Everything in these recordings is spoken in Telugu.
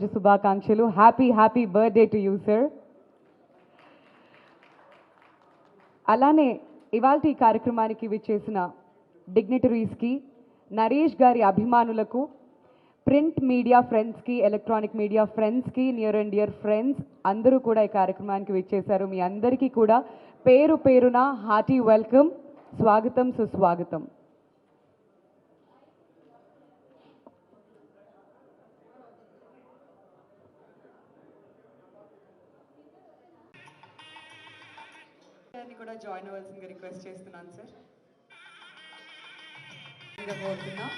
శుభాకాంక్షలు. Happy birthday to you sir. అలానే ఇవాల్టి ఈ కార్యక్రమానికి విచ్చేసిన డిగ్నిటరీస్కి, నరేష్ గారి అభిమానులకు, ప్రింట్ మీడియా ఫ్రెండ్స్కి, ఎలక్ట్రానిక్ మీడియా ఫ్రెండ్స్కి, నియర్ అండ్ డియర్ ఫ్రెండ్స్ అందరూ కూడా ఈ కార్యక్రమానికి విచ్చేశారు. మీ అందరికీ కూడా పేరు పేరున హార్టీ వెల్కమ్, స్వాగతం సుస్వాగతం. కూడా జాయిన్ అవ్వాల్సిందిగా రిక్వెస్ట్ చేస్తున్నాను సార్. కోరుతున్నా.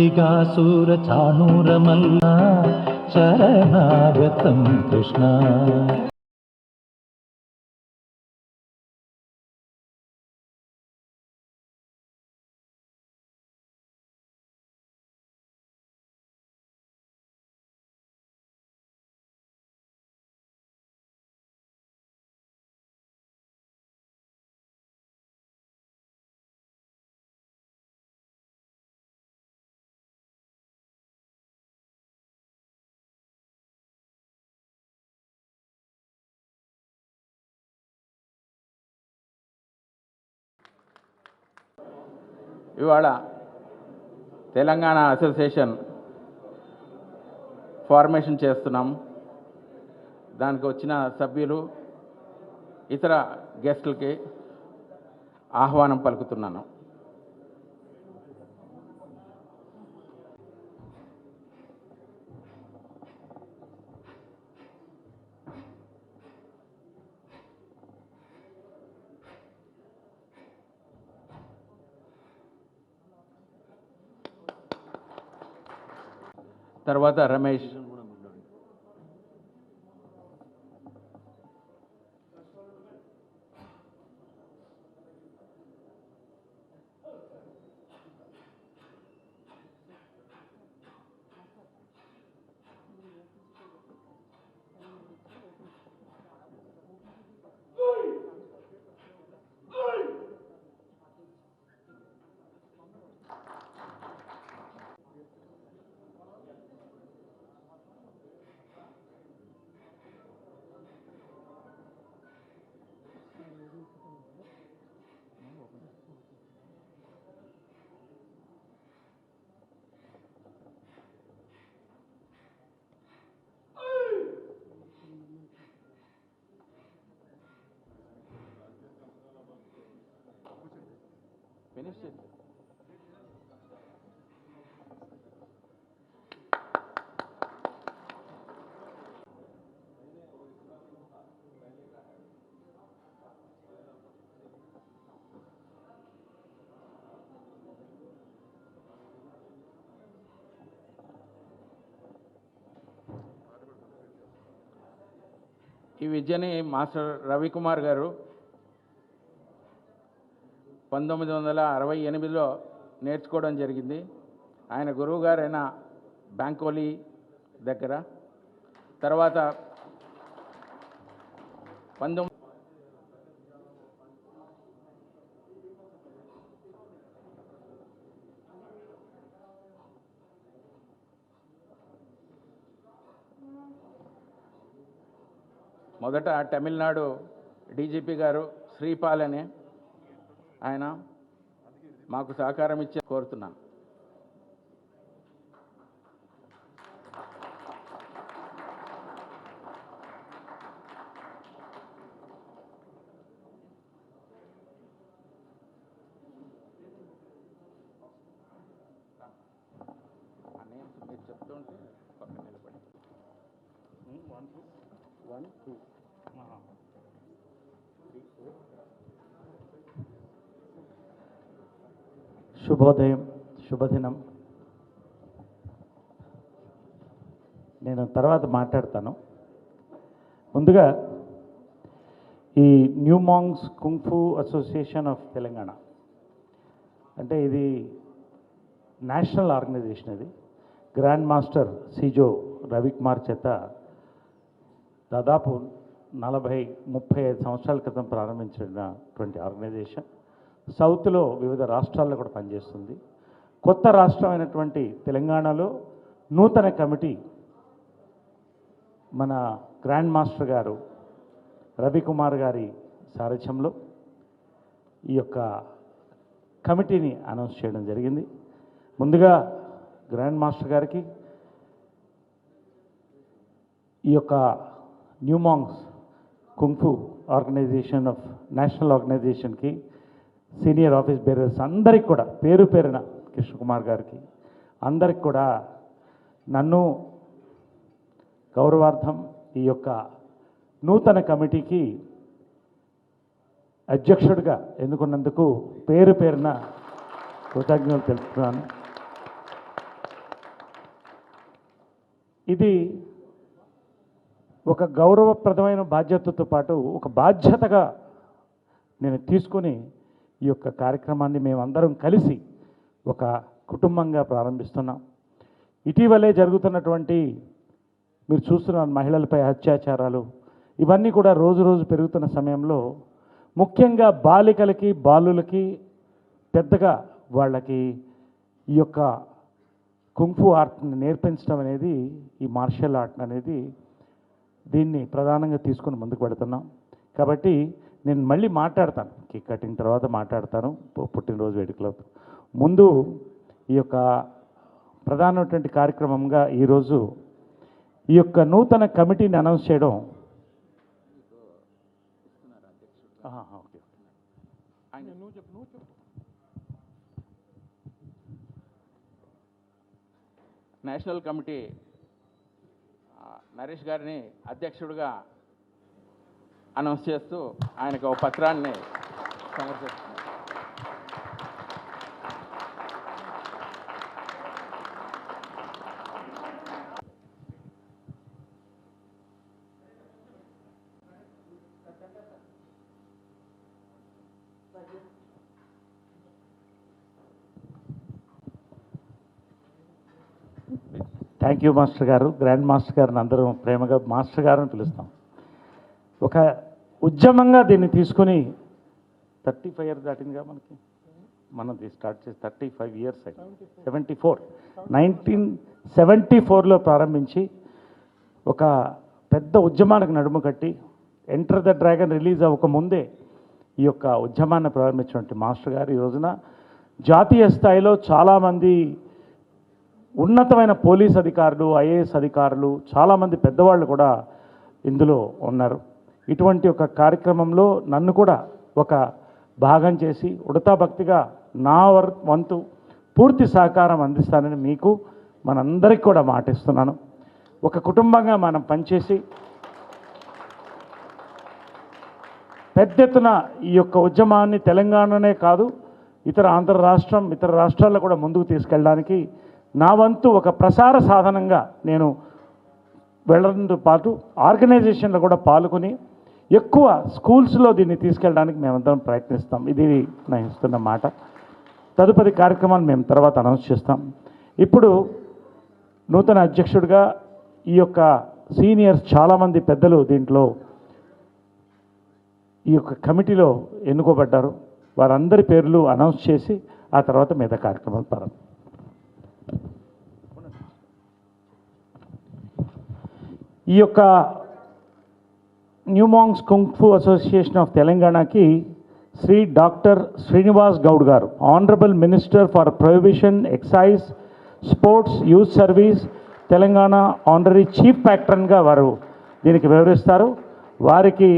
శక్తిగా సూర చాణూరమల్ల శరణాగతం కృష్ణ. ఇవాళ తెలంగాణ అసోసియేషన్ ఫార్మేషన్ చేస్తున్నాం. దానికి వచ్చిన సభ్యులు ఇతర గెస్టులకి ఆహ్వానం పలుకుతున్నాను. తర్వాత రమేష్, ఫినిష్ చేసి ఈ విద్యని మాస్టర్ రవికుమార్ గారు 1968లో నేర్చుకోవడం జరిగింది. ఆయన గురువు గారైన బ్యాంకోలీ దగ్గర. తర్వాత మొదట తమిళనాడు డీజీపీ గారు శ్రీపాల్ అనే ఆయన మాకు సహకారం ఇచ్చే కోరుతున్నాను. మీరు చెప్తుంటే పక్కన నిలబడి 1 2 శుభోదయం, శుభదినం. నేను తర్వాత మాట్లాడతాను. ముందుగా ఈ new monks kung fu association of Telangana అంటే ఇది నేషనల్ ఆర్గనైజేషన్. ఇది గ్రాండ్ మాస్టర్ సిజో రవికుమార్ చేత దాదాపు 40-35 సంవత్సరాల క్రితం ప్రారంభించినటువంటి ఆర్గనైజేషన్. సౌత్లో వివిధ రాష్ట్రాల్లో కూడా పనిచేస్తుంది. కొత్త రాష్ట్రమైనటువంటి తెలంగాణలో నూతన కమిటీ మన గ్రాండ్ మాస్టర్ గారు రవికుమార్ గారి సారథ్యంలో ఈ యొక్క కమిటీని అనౌన్స్ చేయడం జరిగింది. ముందుగా గ్రాండ్ మాస్టర్ గారికి ఈ యొక్క new monks kung fu organisation of national ఆర్గనైజేషన్కి సీనియర్ ఆఫీస్ బేరర్స్ అందరికి కూడా పేరు పేరున కృష్ణకుమార్ గారికి అందరికి కూడా నన్ను గౌరవార్థం ఈ యొక్క నూతన కమిటీకి అధ్యక్షుడిగా ఎన్నుకున్నందుకు పేరు పేరున కృతజ్ఞతలు తెలుపుతున్నాను. ఇది ఒక గౌరవప్రదమైన బాధ్యతతో పాటు ఒక బాధ్యతగా నేను తీసుకొని ఈ యొక్క కార్యక్రమాన్ని మేమందరం కలిసి ఒక కుటుంబంగా ప్రారంభిస్తున్నాం. ఇటీవలే జరుగుతున్నటువంటి మీరు చూస్తున్నారు మహిళలపై అత్యాచారాలు, ఇవన్నీ కూడా రోజు రోజు పెరుగుతున్న సమయంలో ముఖ్యంగా బాలికలకి బాలులకి పెద్దగా వాళ్ళకి ఈ యొక్క కుంఫు ఆర్ట్ని నేర్పించడం అనేది, ఈ మార్షల్ ఆర్ట్ అనేది దీన్ని ప్రధానంగా తీసుకొని ముందుకు పెడుతున్నాం. కాబట్టి నేను మళ్ళీ మాట్లాడతాను, కేక్ కటింగ్ తర్వాత మాట్లాడతాను పుట్టినరోజు వేడుకలో. ముందు ఈ యొక్క ప్రధానమైనటువంటి కార్యక్రమంగా ఈరోజు ఈ యొక్క నూతన కమిటీని అనౌన్స్ చేయడం. ఓకే, నేషనల్ కమిటీ నరేష్ గారిని అధ్యక్షుడిగా అనౌన్స్ చేస్తూ ఆయనకు ఒక పత్రాన్ని సమర్పిస్తున్నారు. థ్యాంక్ యూ మాస్టర్ గారు. గ్రాండ్ మాస్టర్ గారిని అందరం ప్రేమగా మాస్టర్ గారు అని పిలుస్తాం. ఒక ఉద్యమంగా దీన్ని తీసుకుని 35 ఇయర్స్ దాటిందిగా మనది స్టార్ట్ చేసి 35 ఇయర్స్ అయింది. 1974లో ప్రారంభించి ఒక పెద్ద ఉద్యమానికి నడుము కట్టి ఎంటర్ ద డ్రాగన్ రిలీజ్ అవ్వకముందే ఈ యొక్క ఉద్యమాన్ని ప్రారంభించినటువంటి మాస్టర్ గారు ఈ రోజున జాతీయ స్థాయిలో చాలామంది ఉన్నతమైన పోలీస్ అధికారులు, ఐఏఎస్ అధికారులు, చాలామంది పెద్దవాళ్ళు కూడా ఇందులో ఉన్నారు. ఇటువంటి ఒక కార్యక్రమంలో నన్ను కూడా ఒక భాగం చేసి ఉడతా భక్తిగా నా వంతు పూర్తి సహకారం అందిస్తానని మీకు మనందరికీ కూడా మాటిస్తున్నాను. ఒక కుటుంబంగా మనం పనిచేసి పెద్ద ఎత్తున ఈ యొక్క ఉద్యమాన్ని తెలంగాణనే కాదు ఇతర ఇతర రాష్ట్రాల్లో కూడా ముందుకు తీసుకెళ్ళడానికి నా వంతు ఒక ప్రసార సాధనంగా నేను వెళ్ళడంతో పాటు ఆర్గనైజేషన్లో కూడా పాల్గొని ఎక్కువ స్కూల్స్లో దీన్ని తీసుకెళ్ళడానికి మేమందరం ప్రయత్నిస్తాం. ఇది నేను ఇస్తున్న మాట. తదుపరి కార్యక్రమాన్ని మేము తర్వాత అనౌన్స్ చేస్తాం. ఇప్పుడు నూతన అధ్యక్షుడిగా ఈ యొక్క సీనియర్స్ చాలామంది పెద్దలు దీంట్లో ఈ యొక్క కమిటీలో ఎన్నుకోబడ్డారు. వారందరి పేర్లు అనౌన్స్ చేసి ఆ తర్వాత మిగతా కార్యక్రమాలు ప్రారంభం. ఈ యొక్క న్యూమాంగ్స్ కుంగ్ఫు అసోసియేషన్ ఆఫ్ తెలంగాణకి శ్రీ డాక్టర్ శ్రీనివాస్ గౌడ్ గారు, honourable minister for prohibition, excise, sports, youth service, Telangana honorary chief ప్యాట్రన్గా వారు దీనికి వివరిస్తారు. వారికి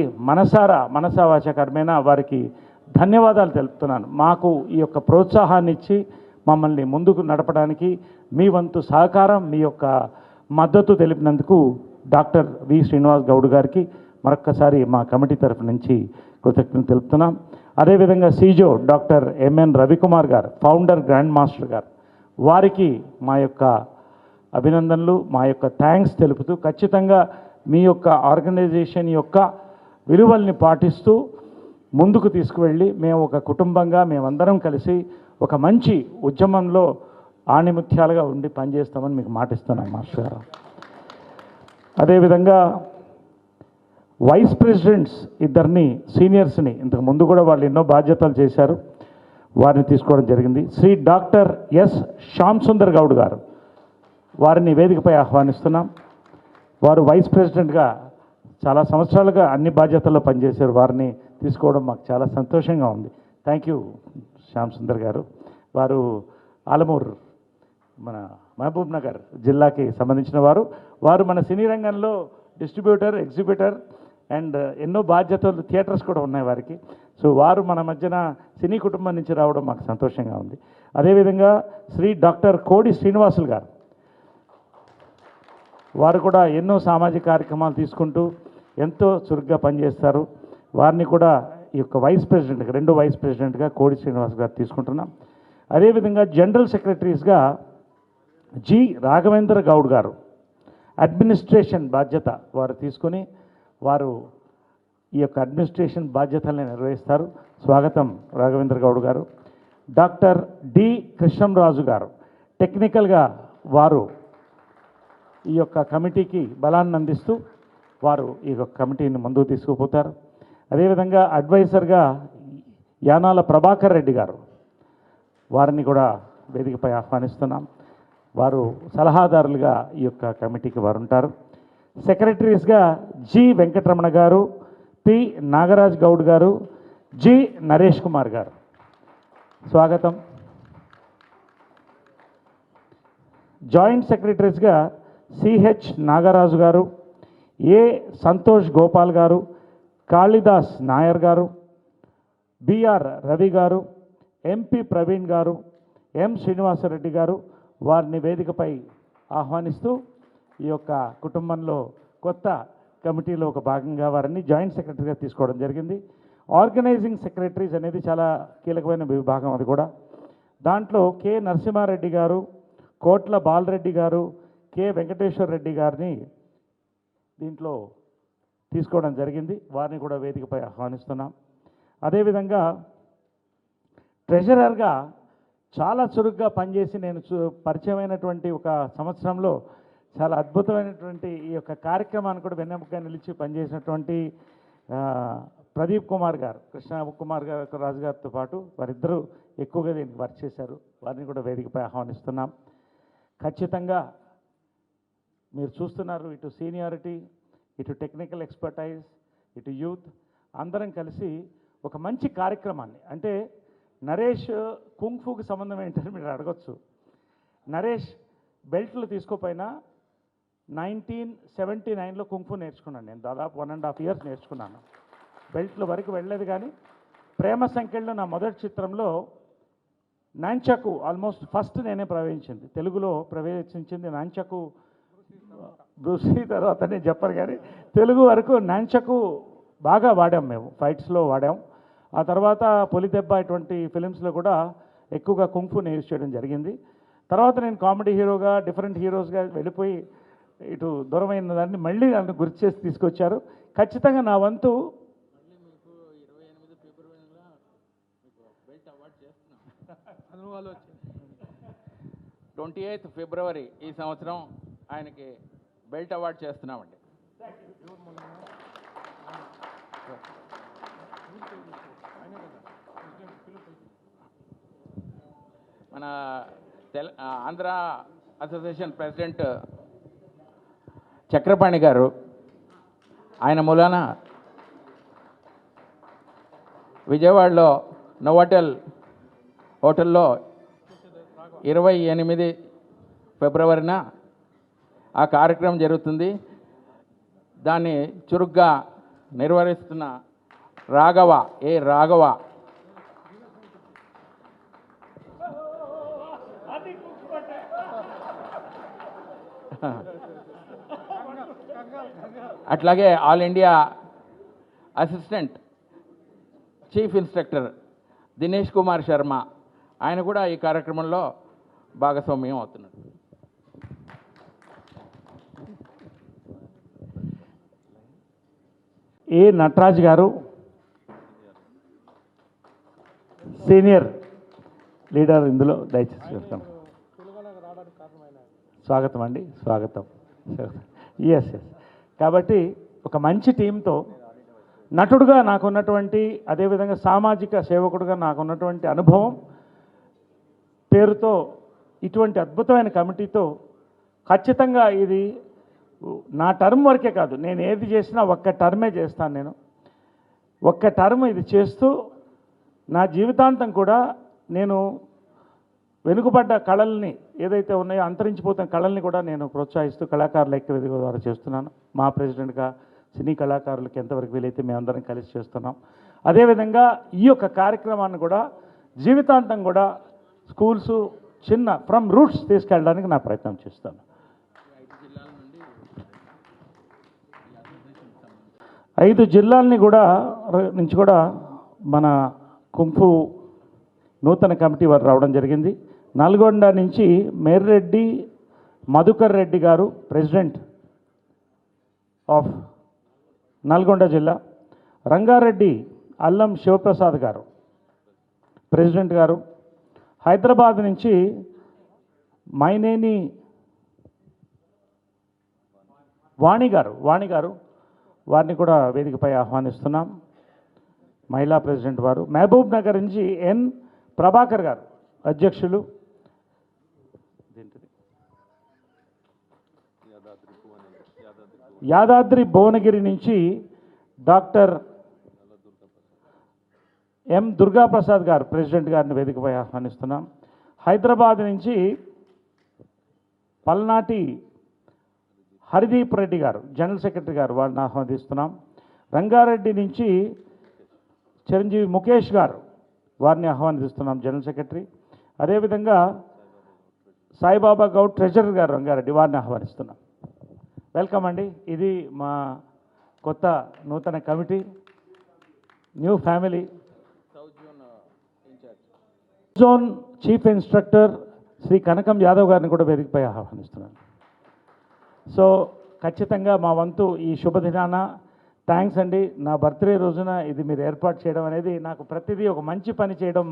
మనసావాచకరమైన వారికి ధన్యవాదాలు తెలుపుతున్నాను. మాకు ఈ యొక్క ప్రోత్సాహాన్ని ఇచ్చి మమ్మల్ని ముందుకు నడపడానికి మీ వంతు సహకారం, మీ యొక్క మద్దతు తెలిపినందుకు డాక్టర్ వి శ్రీనివాస్ గౌడ్ గారికి మరొక్కసారి మా కమిటీ తరఫు నుంచి కృతజ్ఞతలు తెలుపుతున్నాం. అదేవిధంగా సీజో డాక్టర్ ఎంఎన్ రవికుమార్ గారు, ఫౌండర్ గ్రాండ్ మాస్టర్ గారు, వారికి మా యొక్క అభినందనలు, మా యొక్క థ్యాంక్స్ తెలుపుతూ ఖచ్చితంగా మీ యొక్క ఆర్గనైజేషన్ యొక్క విలువల్ని పాటిస్తూ ముందుకు తీసుకువెళ్ళి మేము ఒక కుటుంబంగా మేమందరం కలిసి ఒక మంచి ఉద్యమంలో ఆణిముత్యాలుగా ఉండి పనిచేస్తామని మీకు మాటిస్తున్నాం మాస్టర్ గారు. అదేవిధంగా వైస్ ప్రెసిడెంట్స్ ఇద్దరిని సీనియర్స్ని, ఇంతకు ముందు కూడా వాళ్ళు ఎన్నో బాధ్యతలు చేశారు, వారిని తీసుకోవడం జరిగింది. శ్రీ డాక్టర్ ఎస్ శ్యామ్ సుందర్ గౌడ్ గారు, వారిని వేదికపై ఆహ్వానిస్తున్నాం. వారు వైస్ ప్రెసిడెంట్గా చాలా సంవత్సరాలుగా అన్ని బాధ్యతల్లో పనిచేశారు. వారిని తీసుకోవడం మాకు చాలా సంతోషంగా ఉంది. థ్యాంక్ యూ శ్యామ్ సుందర్ గారు. వారు ఆలమూరు మన మహబూబ్ నగర్ జిల్లాకి సంబంధించిన వారు మన సినీ రంగంలో డిస్ట్రిబ్యూటర్, ఎగ్జిబ్యూటర్ అండ్ ఎన్నో బాధ్యతలు, థియేటర్స్ కూడా ఉన్నాయి వారికి. సో వారు మన మధ్యన సినీ కుటుంబం నుంచి రావడం మాకు సంతోషంగా ఉంది. అదేవిధంగా శ్రీ డాక్టర్ కోడి శ్రీనివాసులు గారు, వారు కూడా ఎన్నో సామాజిక కార్యక్రమాలు తీసుకుంటూ ఎంతో చురుగ్గా పనిచేస్తారు. వారిని కూడా ఈ యొక్క రెండో వైస్ ప్రెసిడెంట్గా కోడి శ్రీనివాస్ గారు తీసుకుంటున్నాం. అదేవిధంగా జనరల్ సెక్రటరీస్గా జి రాఘవేంద్ర గౌడ్ గారు, అడ్మినిస్ట్రేషన్ బాధ్యత వారు తీసుకొని వారు ఈ యొక్క అడ్మినిస్ట్రేషన్ బాధ్యతల్ని నిర్వహిస్తారు. స్వాగతం రాఘవేంద్ర గౌడ్ గారు. డాక్టర్ డి కృష్ణంరాజు గారు టెక్నికల్గా వారు ఈ యొక్క కమిటీకి బలాన్ని అందిస్తూ వారు ఈ యొక్క కమిటీని ముందుకు తీసుకుపోతారు. అదేవిధంగా అడ్వైజర్గా యానాల ప్రభాకర్ రెడ్డి గారు, వారిని కూడా వేదికపై ఆహ్వానిస్తున్నాం. వారు సలహాదారులుగా ఈ యొక్క కమిటీకి వారు ఉంటారు. సెక్రటరీస్గా జి వెంకటరమణ గారు, పి నాగరాజ్ గౌడ్ గారు, జి నరేష్ కుమార్ గారు. స్వాగతం. జాయింట్ సెక్రటరీస్గా సిహెచ్ నాగరాజు గారు, ఏ సంతోష్ గోపాల్ గారు, కాళిదాస్ నాయర్ గారు, బిఆర్ రవి గారు, ఎంపి ప్రవీణ్ గారు, ఎం శ్రీనివాసరెడ్డి గారు. వారిని వేదికపై ఆహ్వానిస్తూ ఈ యొక్క కుటుంబంలో కొత్త కమిటీలో ఒక భాగంగా వారిని జాయింట్ సెక్రటరీగా తీసుకోవడం జరిగింది. ఆర్గనైజింగ్ సెక్రటరీస్ అనేది చాలా కీలకమైన విభాగం. అది కూడా దాంట్లో కె నరసింహారెడ్డి గారు, కోట్ల బాలరెడ్డి గారు, కె వెంకటేశ్వర రెడ్డి గారిని దీంట్లో తీసుకోవడం జరిగింది. వారిని కూడా వేదికపై ఆహ్వానిస్తున్నాం. అదేవిధంగా ట్రెజరర్గా చాలా చురుగ్గా పనిచేసి నేను పరిచయమైనటువంటి ఒక సంవత్సరంలో చాలా అద్భుతమైనటువంటి ఈ యొక్క కార్యక్రమాన్ని కూడా వెన్నెముకగా నిలిచి పనిచేసినటువంటి ప్రదీప్ కుమార్ గారు, కృష్ణ కుమార్ గారు రాజు గారితో పాటు వారిద్దరూ ఎక్కువగా దీనికి వర్క్ చేశారు. వారిని కూడా వేదికపై ఆహ్వానిస్తున్నాం. ఖచ్చితంగా మీరు చూస్తున్నారు, ఇటు సీనియారిటీ, ఇటు టెక్నికల్ ఎక్స్పర్టైజ్, ఇటు యూత్ అందరం కలిసి ఒక మంచి కార్యక్రమాన్ని, అంటే నరేష్ కుంగ్ఫూకి సంబంధం ఏంటని మీరు అడగచ్చు. నరేష్ బెల్ట్లు తీసుకోపోయినా 1979లో కుంగ్ఫూ నేర్చుకున్నాను. నేను దాదాపు 1.5 years నేర్చుకున్నాను. బెల్ట్ల వరకు వెళ్ళలేదు. కానీ ప్రేమ సంఖ్యలో నా మొదటి చిత్రంలో నాంచకు ఆల్మోస్ట్ ఫస్ట్ నేనే ప్రవేశించింది, తెలుగులో ప్రవేశించింది నాంచకు. బ్రూసీ తర్వాత నేను చెప్పను, కానీ తెలుగు వరకు నాంచకు బాగా వాడాం మేము, ఫైట్స్లో వాడాం. ఆ తర్వాత పొలిదెబ్బ ఇటువంటి ఫిలిమ్స్లో కూడా ఎక్కువగా కుంగ్ఫూ యూజ్ చేయడం జరిగింది. తర్వాత నేను కామెడీ హీరోగా డిఫరెంట్ హీరోస్గా వెళ్ళిపోయి ఇటు దూరమైన దాన్ని మళ్ళీ నన్ను గుర్తు చేసి తీసుకొచ్చారు. ఖచ్చితంగా నా వంతు 28th ఫిబ్రవరి ఈ సంవత్సరం ఆయనకి బెల్ట్ అవార్డు చేస్తున్నామండి. మన ఆంధ్ర అసోసియేషన్ ప్రెసిడెంట్ చక్రపాణి గారు, ఆయన మూలాన విజయవాడలో నోవాటెల్ హోటల్లో 28 ఫిబ్రవరిన ఆ కార్యక్రమం జరుగుతుంది. దాన్ని చురుగ్గా నిర్వహిస్తున్న రాఘవ అట్లాగే all India assistant chief instructor Dinesh Kumar Sharma, ఆయన కూడా ఈ కార్యక్రమంలో భాగస్వామ్యం అవుతున్నాడు. ఏ నటరాజ్ గారు సీనియర్ లీడర్, ఇందులో దయచేసి చెప్తాం. స్వాగతం అండి, స్వాగతం. ఎస్. కాబట్టి ఒక మంచి టీంతో నటుడుగా నాకున్నటువంటి, అదేవిధంగా సామాజిక సేవకుడుగా నాకున్నటువంటి అనుభవం పేరుతో ఇటువంటి అద్భుతమైన కమిటీతో ఖచ్చితంగా ఇది నా టర్మ్ వరకే కాదు, నేను ఏది చేసినా ఒక్క టర్మే చేస్తాను. నేను ఒక్క టర్మ్ ఇది చేస్తూ నా జీవితాంతం కూడా నేను వెనుకబడ్డ కళల్ని ఏదైతే ఉన్నాయో, అంతరించిపోతున్న కళల్ని కూడా నేను ప్రోత్సహిస్తూ కళాకారుల ఐక్యవేదిక ద్వారా చేస్తున్నాను. మా ప్రెసిడెంట్గా సినీ కళాకారులకి ఎంతవరకు వీలైతే మేమందరం కలిసి చేస్తున్నాం. అదేవిధంగా ఈ యొక్క కార్యక్రమాన్ని కూడా జీవితాంతం కూడా స్కూల్స్ చిన్న ఫ్రమ్ రూట్స్ తీసుకెళ్ళడానికి నా ప్రయత్నం చేస్తాను. 5 జిల్లాలని కూడా నుంచి కూడా మన కుంఫు నూతన కమిటీ వారు రావడం జరిగింది. నల్గొండ నుంచి మేర్రెడ్డి మధుకర్ రెడ్డి గారు ప్రెసిడెంట్ ఆఫ్ నల్గొండ జిల్లా, రంగారెడ్డి అల్లం శివప్రసాద్ గారు ప్రెసిడెంట్ గారు, హైదరాబాద్ నుంచి మైనేని వాణి గారు వారిని కూడా వేదికపై ఆహ్వానిస్తున్నాం, మహిళా ప్రెసిడెంట్ వారు. మహబూబ్ నగర్ నుంచి ఎన్ ప్రభాకర్ గారు అధ్యక్షులు. యాదాద్రి భువనగిరి నుంచి డాక్టర్ ఎం దుర్గాప్రసాద్ గారు ప్రెసిడెంట్ గారిని వేదికపై ఆహ్వానిస్తున్నాం. హైదరాబాద్ నుంచి పల్నాటి హరిదీప్ రెడ్డి గారు జనరల్ సెక్రటరీ గారు, వారిని ఆహ్వానిస్తున్నాం. రంగారెడ్డి నుంచి చిరంజీవి ముఖేష్ గారు, వారిని ఆహ్వానిస్తున్నాం జనరల్ సెక్రటరీ. అదేవిధంగా సాయిబాబా గౌడ్ ట్రెజరర్ గారు రంగారెడ్డి, వారిని ఆహ్వానిస్తున్నాం. వెల్కమ్ అండి. ఇది మా కొత్త నూతన committee, new family. Zone chief instructor Shri Kanakam Yadav గారిని కూడా వేదికపై ఆహ్వానిస్తున్నాను. సో ఖచ్చితంగా మా వంతు ఈ శుభదినాన థ్యాంక్స్ అండి. నా బర్త్డే రోజున ఇది మీరు ఏర్పాటు చేయడం అనేది నాకు ప్రతిదీ ఒక మంచి పని చేయడం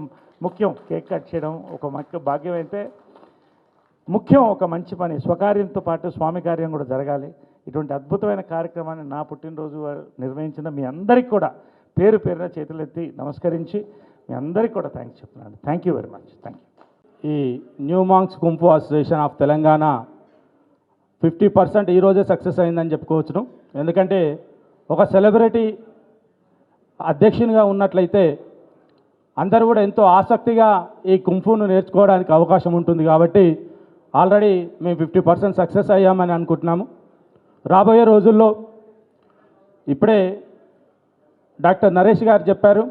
ముఖ్యం. కేక్ కట్ చేయడం ఒక ముఖ్య భాగ్యం అయితే ముఖ్యం, ఒక మంచి పని. స్వకార్యంతో పాటు స్వామి కార్యం కూడా జరగాలి. ఇటువంటి అద్భుతమైన కార్యక్రమాన్ని నా పుట్టినరోజు నిర్వహించిన మీ అందరికీ కూడా పేరు పేరున చేతులెత్తి నమస్కరించి మీ అందరికీ కూడా థ్యాంక్స్ చెప్తున్నాను. Thank you very much. Thank you. ఈ new monks kung fu association of Telangana 50% ఈరోజే సక్సెస్ అయిందని చెప్పుకోవచ్చును. ఎందుకంటే ఒక సెలబ్రిటీ అధ్యక్షునిగా ఉన్నట్లయితే అందరూ కూడా ఎంతో ఆసక్తిగా ఈ కుంఫును నేర్చుకోవడానికి అవకాశం ఉంటుంది. కాబట్టి ఆల్రెడీ మేము 50% సక్సెస్ అయ్యామని అనుకుంటున్నాము. రాబోయే రోజుల్లో ఇప్పుడే డాక్టర్ నరేష్ గారు చెప్పారు,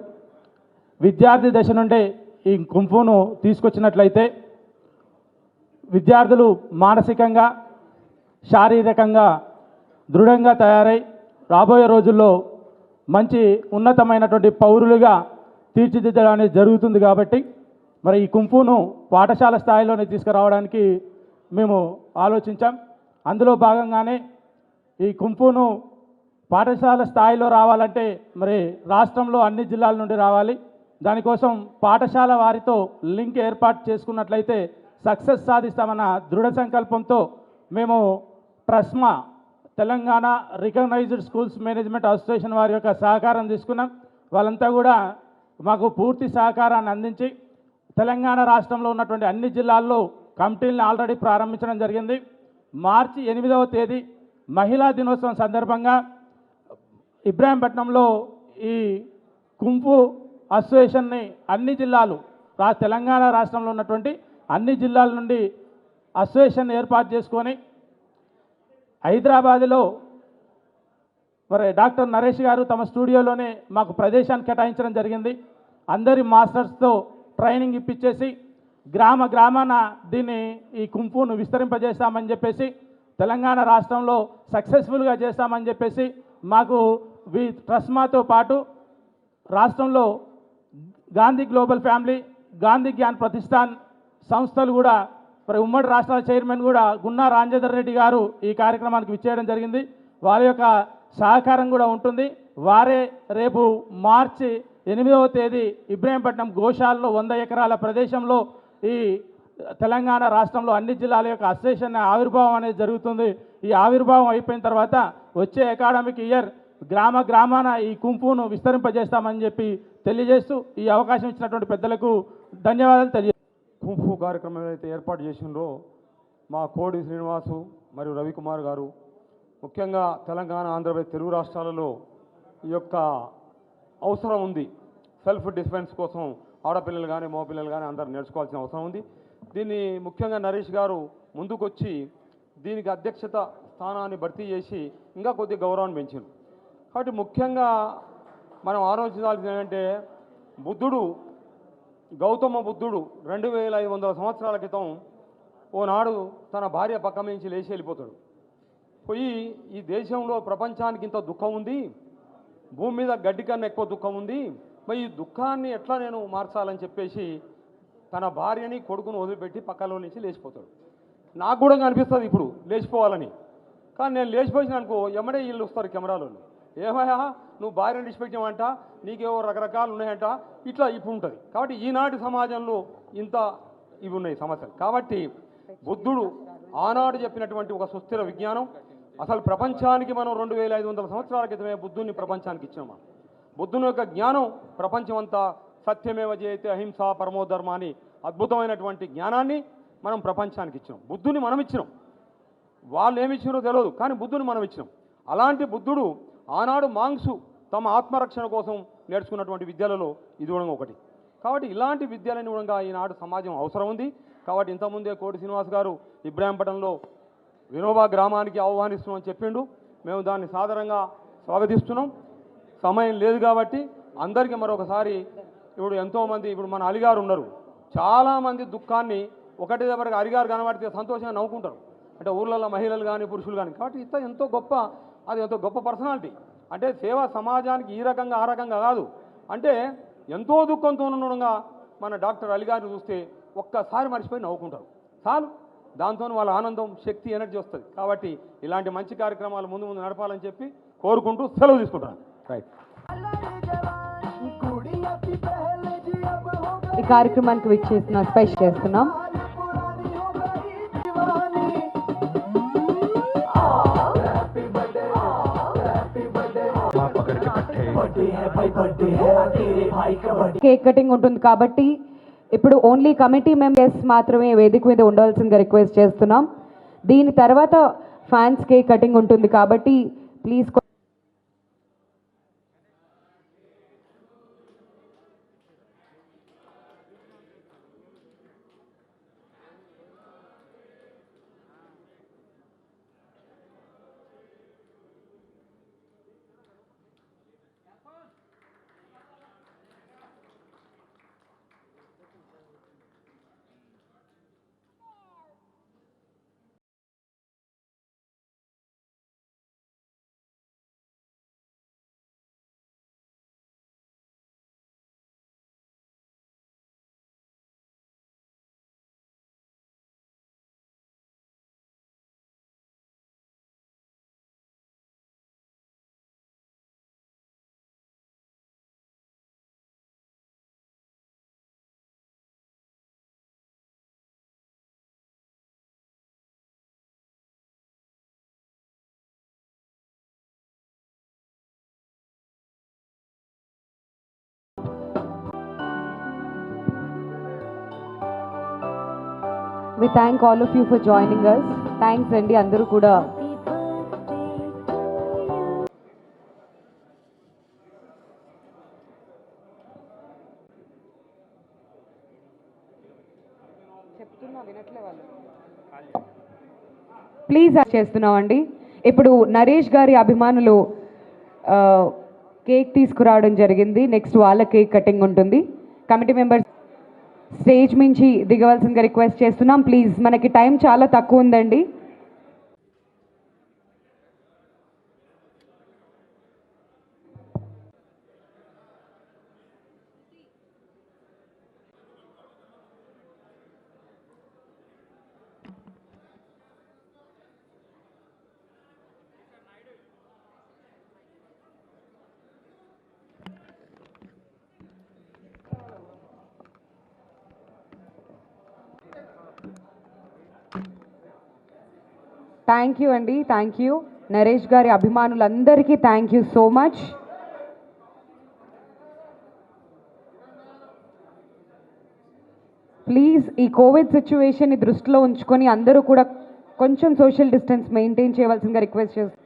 విద్యార్థి దశ నుండే ఈ కుంఫును తీసుకొచ్చినట్లయితే విద్యార్థులు మానసికంగా శారీరకంగా దృఢంగా తయారై రాబోయే రోజుల్లో మంచి ఉన్నతమైనటువంటి పౌరులుగా తీర్చిదిద్దడం అనేది జరుగుతుంది. కాబట్టి మరి ఈ కుంఫును పాఠశాల స్థాయిలోనే తీసుకురావడానికి మేము ఆలోచించాం. అందులో భాగంగానే ఈ కుంఫును పాఠశాల స్థాయిలో రావాలంటే మరి రాష్ట్రంలో అన్ని జిల్లాల నుండి రావాలి. దానికోసం పాఠశాల వారితో లింక్ ఏర్పాటు చేసుకున్నట్లయితే సక్సెస్ సాధిస్తామన్న దృఢ సంకల్పంతో మేము TRSMA Telangana recognised schools management association వారి యొక్క సహకారం తీసుకున్నాం. వాళ్ళంతా కూడా మాకు పూర్తి సహకారాన్ని అందించి తెలంగాణ రాష్ట్రంలో ఉన్నటువంటి అన్ని జిల్లాల్లో కమిటీలను ఆల్రెడీ ప్రారంభించడం జరిగింది. మార్చి 8వ తేదీ మహిళా దినోత్సవం సందర్భంగా ఇబ్రాహీంపట్నంలో ఈ కుంఫు అసోసియేషన్ని అన్ని జిల్లాలు తెలంగాణ రాష్ట్రంలో ఉన్నటువంటి అన్ని జిల్లాల నుండి అసోసియేషన్ ఏర్పాటు చేసుకొని హైదరాబాదులో మరి డాక్టర్ నరేష్ గారు తమ స్టూడియోలోనే మాకు ప్రదేశాన్ని కేటాయించడం జరిగింది. అందరి మాస్టర్స్తో ట్రైనింగ్ ఇప్పించేసి గ్రామాన దీన్ని ఈ కుంఫును విస్తరింపజేస్తామని చెప్పేసి తెలంగాణ రాష్ట్రంలో సక్సెస్ఫుల్గా చేస్తామని చెప్పేసి మాకు ట్రస్మాతో పాటు రాష్ట్రంలో గాంధీ గ్లోబల్ ఫ్యామిలీ, గాంధీ జ్ఞాన్ ప్రతిష్టాన్ సంస్థలు కూడా మరి ఉమ్మడి రాష్ట్రాల చైర్మన్ కూడా గున్నా రాంజేందర్ రెడ్డి గారు ఈ కార్యక్రమానికి విచ్చేయడం జరిగింది. వారి యొక్క సహకారం కూడా ఉంటుంది. వారే రేపు మార్చి 8వ తేదీ ఇబ్రాహీంపట్నం గోశాలలో 100 ఎకరాల ప్రదేశంలో ఈ తెలంగాణ రాష్ట్రంలో అన్ని జిల్లాల యొక్క అసోసియేషన్ ఆవిర్భావం అనేది జరుగుతుంది. ఈ ఆవిర్భావం అయిపోయిన తర్వాత వచ్చే అకాడమిక్ ఇయర్ గ్రామాన ఈ కుంఫును విస్తరింపజేస్తామని చెప్పి తెలియజేస్తూ ఈ అవకాశం ఇచ్చినటువంటి పెద్దలకు ధన్యవాదాలు తెలియ. కుంఫు కార్యక్రమం ఏదైతే ఏర్పాటు చేసిండ్రో మా కోడి శ్రీనివాసు మరియు రవికుమార్ గారు, ముఖ్యంగా తెలంగాణ, ఆంధ్రప్రదేశ్, తెలుగు రాష్ట్రాలలో ఈ యొక్క అవసరం ఉంది. సెల్ఫ్ డిఫెన్స్ కోసం ఆడపిల్లలు కానీ మగపిల్లలు కానీ అందరూ నేర్చుకోవాల్సిన అవసరం ఉంది. దీన్ని ముఖ్యంగా నరేష్ గారు ముందుకొచ్చి దీనికి అధ్యక్షత స్థానాన్ని భర్తీ చేసి ఇంకా కొద్ది గౌరవాన్ని పెంచారు. కాబట్టి ముఖ్యంగా మనం ఆలోచించాల్సింది ఏంటంటే గౌతమ బుద్ధుడు 2500 సంవత్సరాల క్రితం ఓనాడు తన భార్య పక్క నుంచి లేచి వెళ్ళిపోతాడు. పోయి ఈ దేశంలో ప్రపంచానికి ఇంత దుఃఖం ఉంది, భూమి మీద గడ్డి కన్నా ఎక్కువ దుఃఖం ఉంది, మరి ఈ దుఃఖాన్ని ఎట్లా నేను మార్చాలని చెప్పేసి తన భార్యని కొడుకును వదిలిపెట్టి పక్కలో నుంచి లేచిపోతాడు. నాకు కూడా అనిపిస్తుంది ఇప్పుడు లేచిపోవాలని. కానీ నేను లేచిపోయిన అనుకో ఎమ్మడే వీళ్ళు వస్తారు కెమెరాలో, ఏమయ్యా నువ్వు భార్యను విడిచిపెట్టావంట, నీకేవో రకరకాలు ఉన్నాయంట, ఇట్లా ఇప్పుడు ఉంటుంది. కాబట్టి ఈనాటి సమాజంలో ఇంత ఇవి ఉన్నాయి సమస్యలు. కాబట్టి బుద్ధుడు ఆనాడు చెప్పినటువంటి ఒక సుస్థిర విజ్ఞానం, అసలు ప్రపంచానికి మనం 2500 సంవత్సరాల క్రితమే బుద్ధుని ప్రపంచానికి ఇచ్చినాం. బుద్ధుని యొక్క జ్ఞానం ప్రపంచమంతా సత్యమేవ జయతే అహింస పరమోధర్మ అని అద్భుతమైనటువంటి జ్ఞానాన్ని మనం ప్రపంచానికి ఇచ్చినాం. బుద్ధుని మనం ఇచ్చినాం, వాళ్ళు ఏమి ఇచ్చినారో తెలియదు, కానీ బుద్ధుని మనం ఇచ్చినాం. అలాంటి బుద్ధుడు ఆనాడు మాంగ్సు తమ ఆత్మరక్షణ కోసం నేర్చుకున్నటువంటి విద్యలలో ఇది కూడా ఒకటి. కాబట్టి ఇలాంటి విద్యలని కూడా ఈనాడు సమాజం అవసరం ఉంది. కాబట్టి ఇంతకుముందే కోటి శ్రీనివాస్ గారు ఇబ్రాహీంపట్నంలో వినోబా గ్రామానికి ఆహ్వానిస్తున్నామని చెప్పిండు. మేము దాన్ని సాదరంగా స్వాగతిస్తున్నాం. సమయం లేదు కాబట్టి అందరికీ మరొకసారి, ఇప్పుడు ఎంతోమంది, ఇప్పుడు మన అలిగారు ఉన్నారు, చాలామంది దుఃఖాన్ని ఒకటి దగ్గర అలిగారు కనబడితే సంతోషంగా నవ్వుకుంటారు, అంటే ఊర్లలో మహిళలు కానీ పురుషులు కానీ. కాబట్టి ఎంతో గొప్ప, అది ఎంతో గొప్ప పర్సనాలిటీ. అంటే సేవ సమాజానికి ఈ రకంగా ఆ రకంగా కాదు, అంటే ఎంతో దుఃఖంతో ఉండగా మన డాక్టర్ అలిగారిని చూస్తే ఒక్కసారి మర్చిపోయి నవ్వుకుంటారు చాలు, దాంతో వాళ్ళ ఆనందం, శక్తి, ఎనర్జీ వస్తుంది. కాబట్టి ఇలాంటి మంచి కార్యక్రమాలు ముందు ముందు నడపాలని చెప్పి కోరుకుంటూ సెలవు తీసుకుంటాను. రైట్. ఈ కార్యక్రమానికి విచ్చేసిన స్పెషల్ చేస్తున్నాం. కేక్ కటింగ్ ఉంటుంది కాబట్టి ఇప్పుడు ఓన్లీ కమిటీ మెంబర్స్ మాత్రమే వేదిక మీద ఉండాల్సిందిగా రిక్వెస్ట్ చేస్తున్నాం. దీని తర్వాత ఫ్యాన్స్ కేక్ కటింగ్ ఉంటుంది కాబట్టి please. We thank all of you for joining us. Thanks అండి అందరూ కూడా. ప్లీజ్ చేస్తున్నామండి. ఇప్పుడు నరేష్ గారి అభిమానులు కేక్ తీసుకురావడం జరిగింది. నెక్స్ట్ వాళ్ళ కేక్ కటింగ్ ఉంటుంది. కమిటీ మెంబర్స్ స్టేజ్ నుంచి దిగవలసిందిగా రిక్వెస్ట్ చేస్తున్నాం. ప్లీజ్, మనకి టైం చాలా తక్కువ ఉందండి. థ్యాంక్ యూ అండి, థ్యాంక్ యూ. నరేష్ గారి అభిమానులందరికీ thank you so much. Please ఈ కోవిడ్ సిచ్యువేషన్ని దృష్టిలో ఉంచుకొని అందరూ కూడా కొంచెం సోషల్ డిస్టెన్స్ మెయింటైన్ చేయవలసిందిగా రిక్వెస్ట్ చేస్తున్నాను.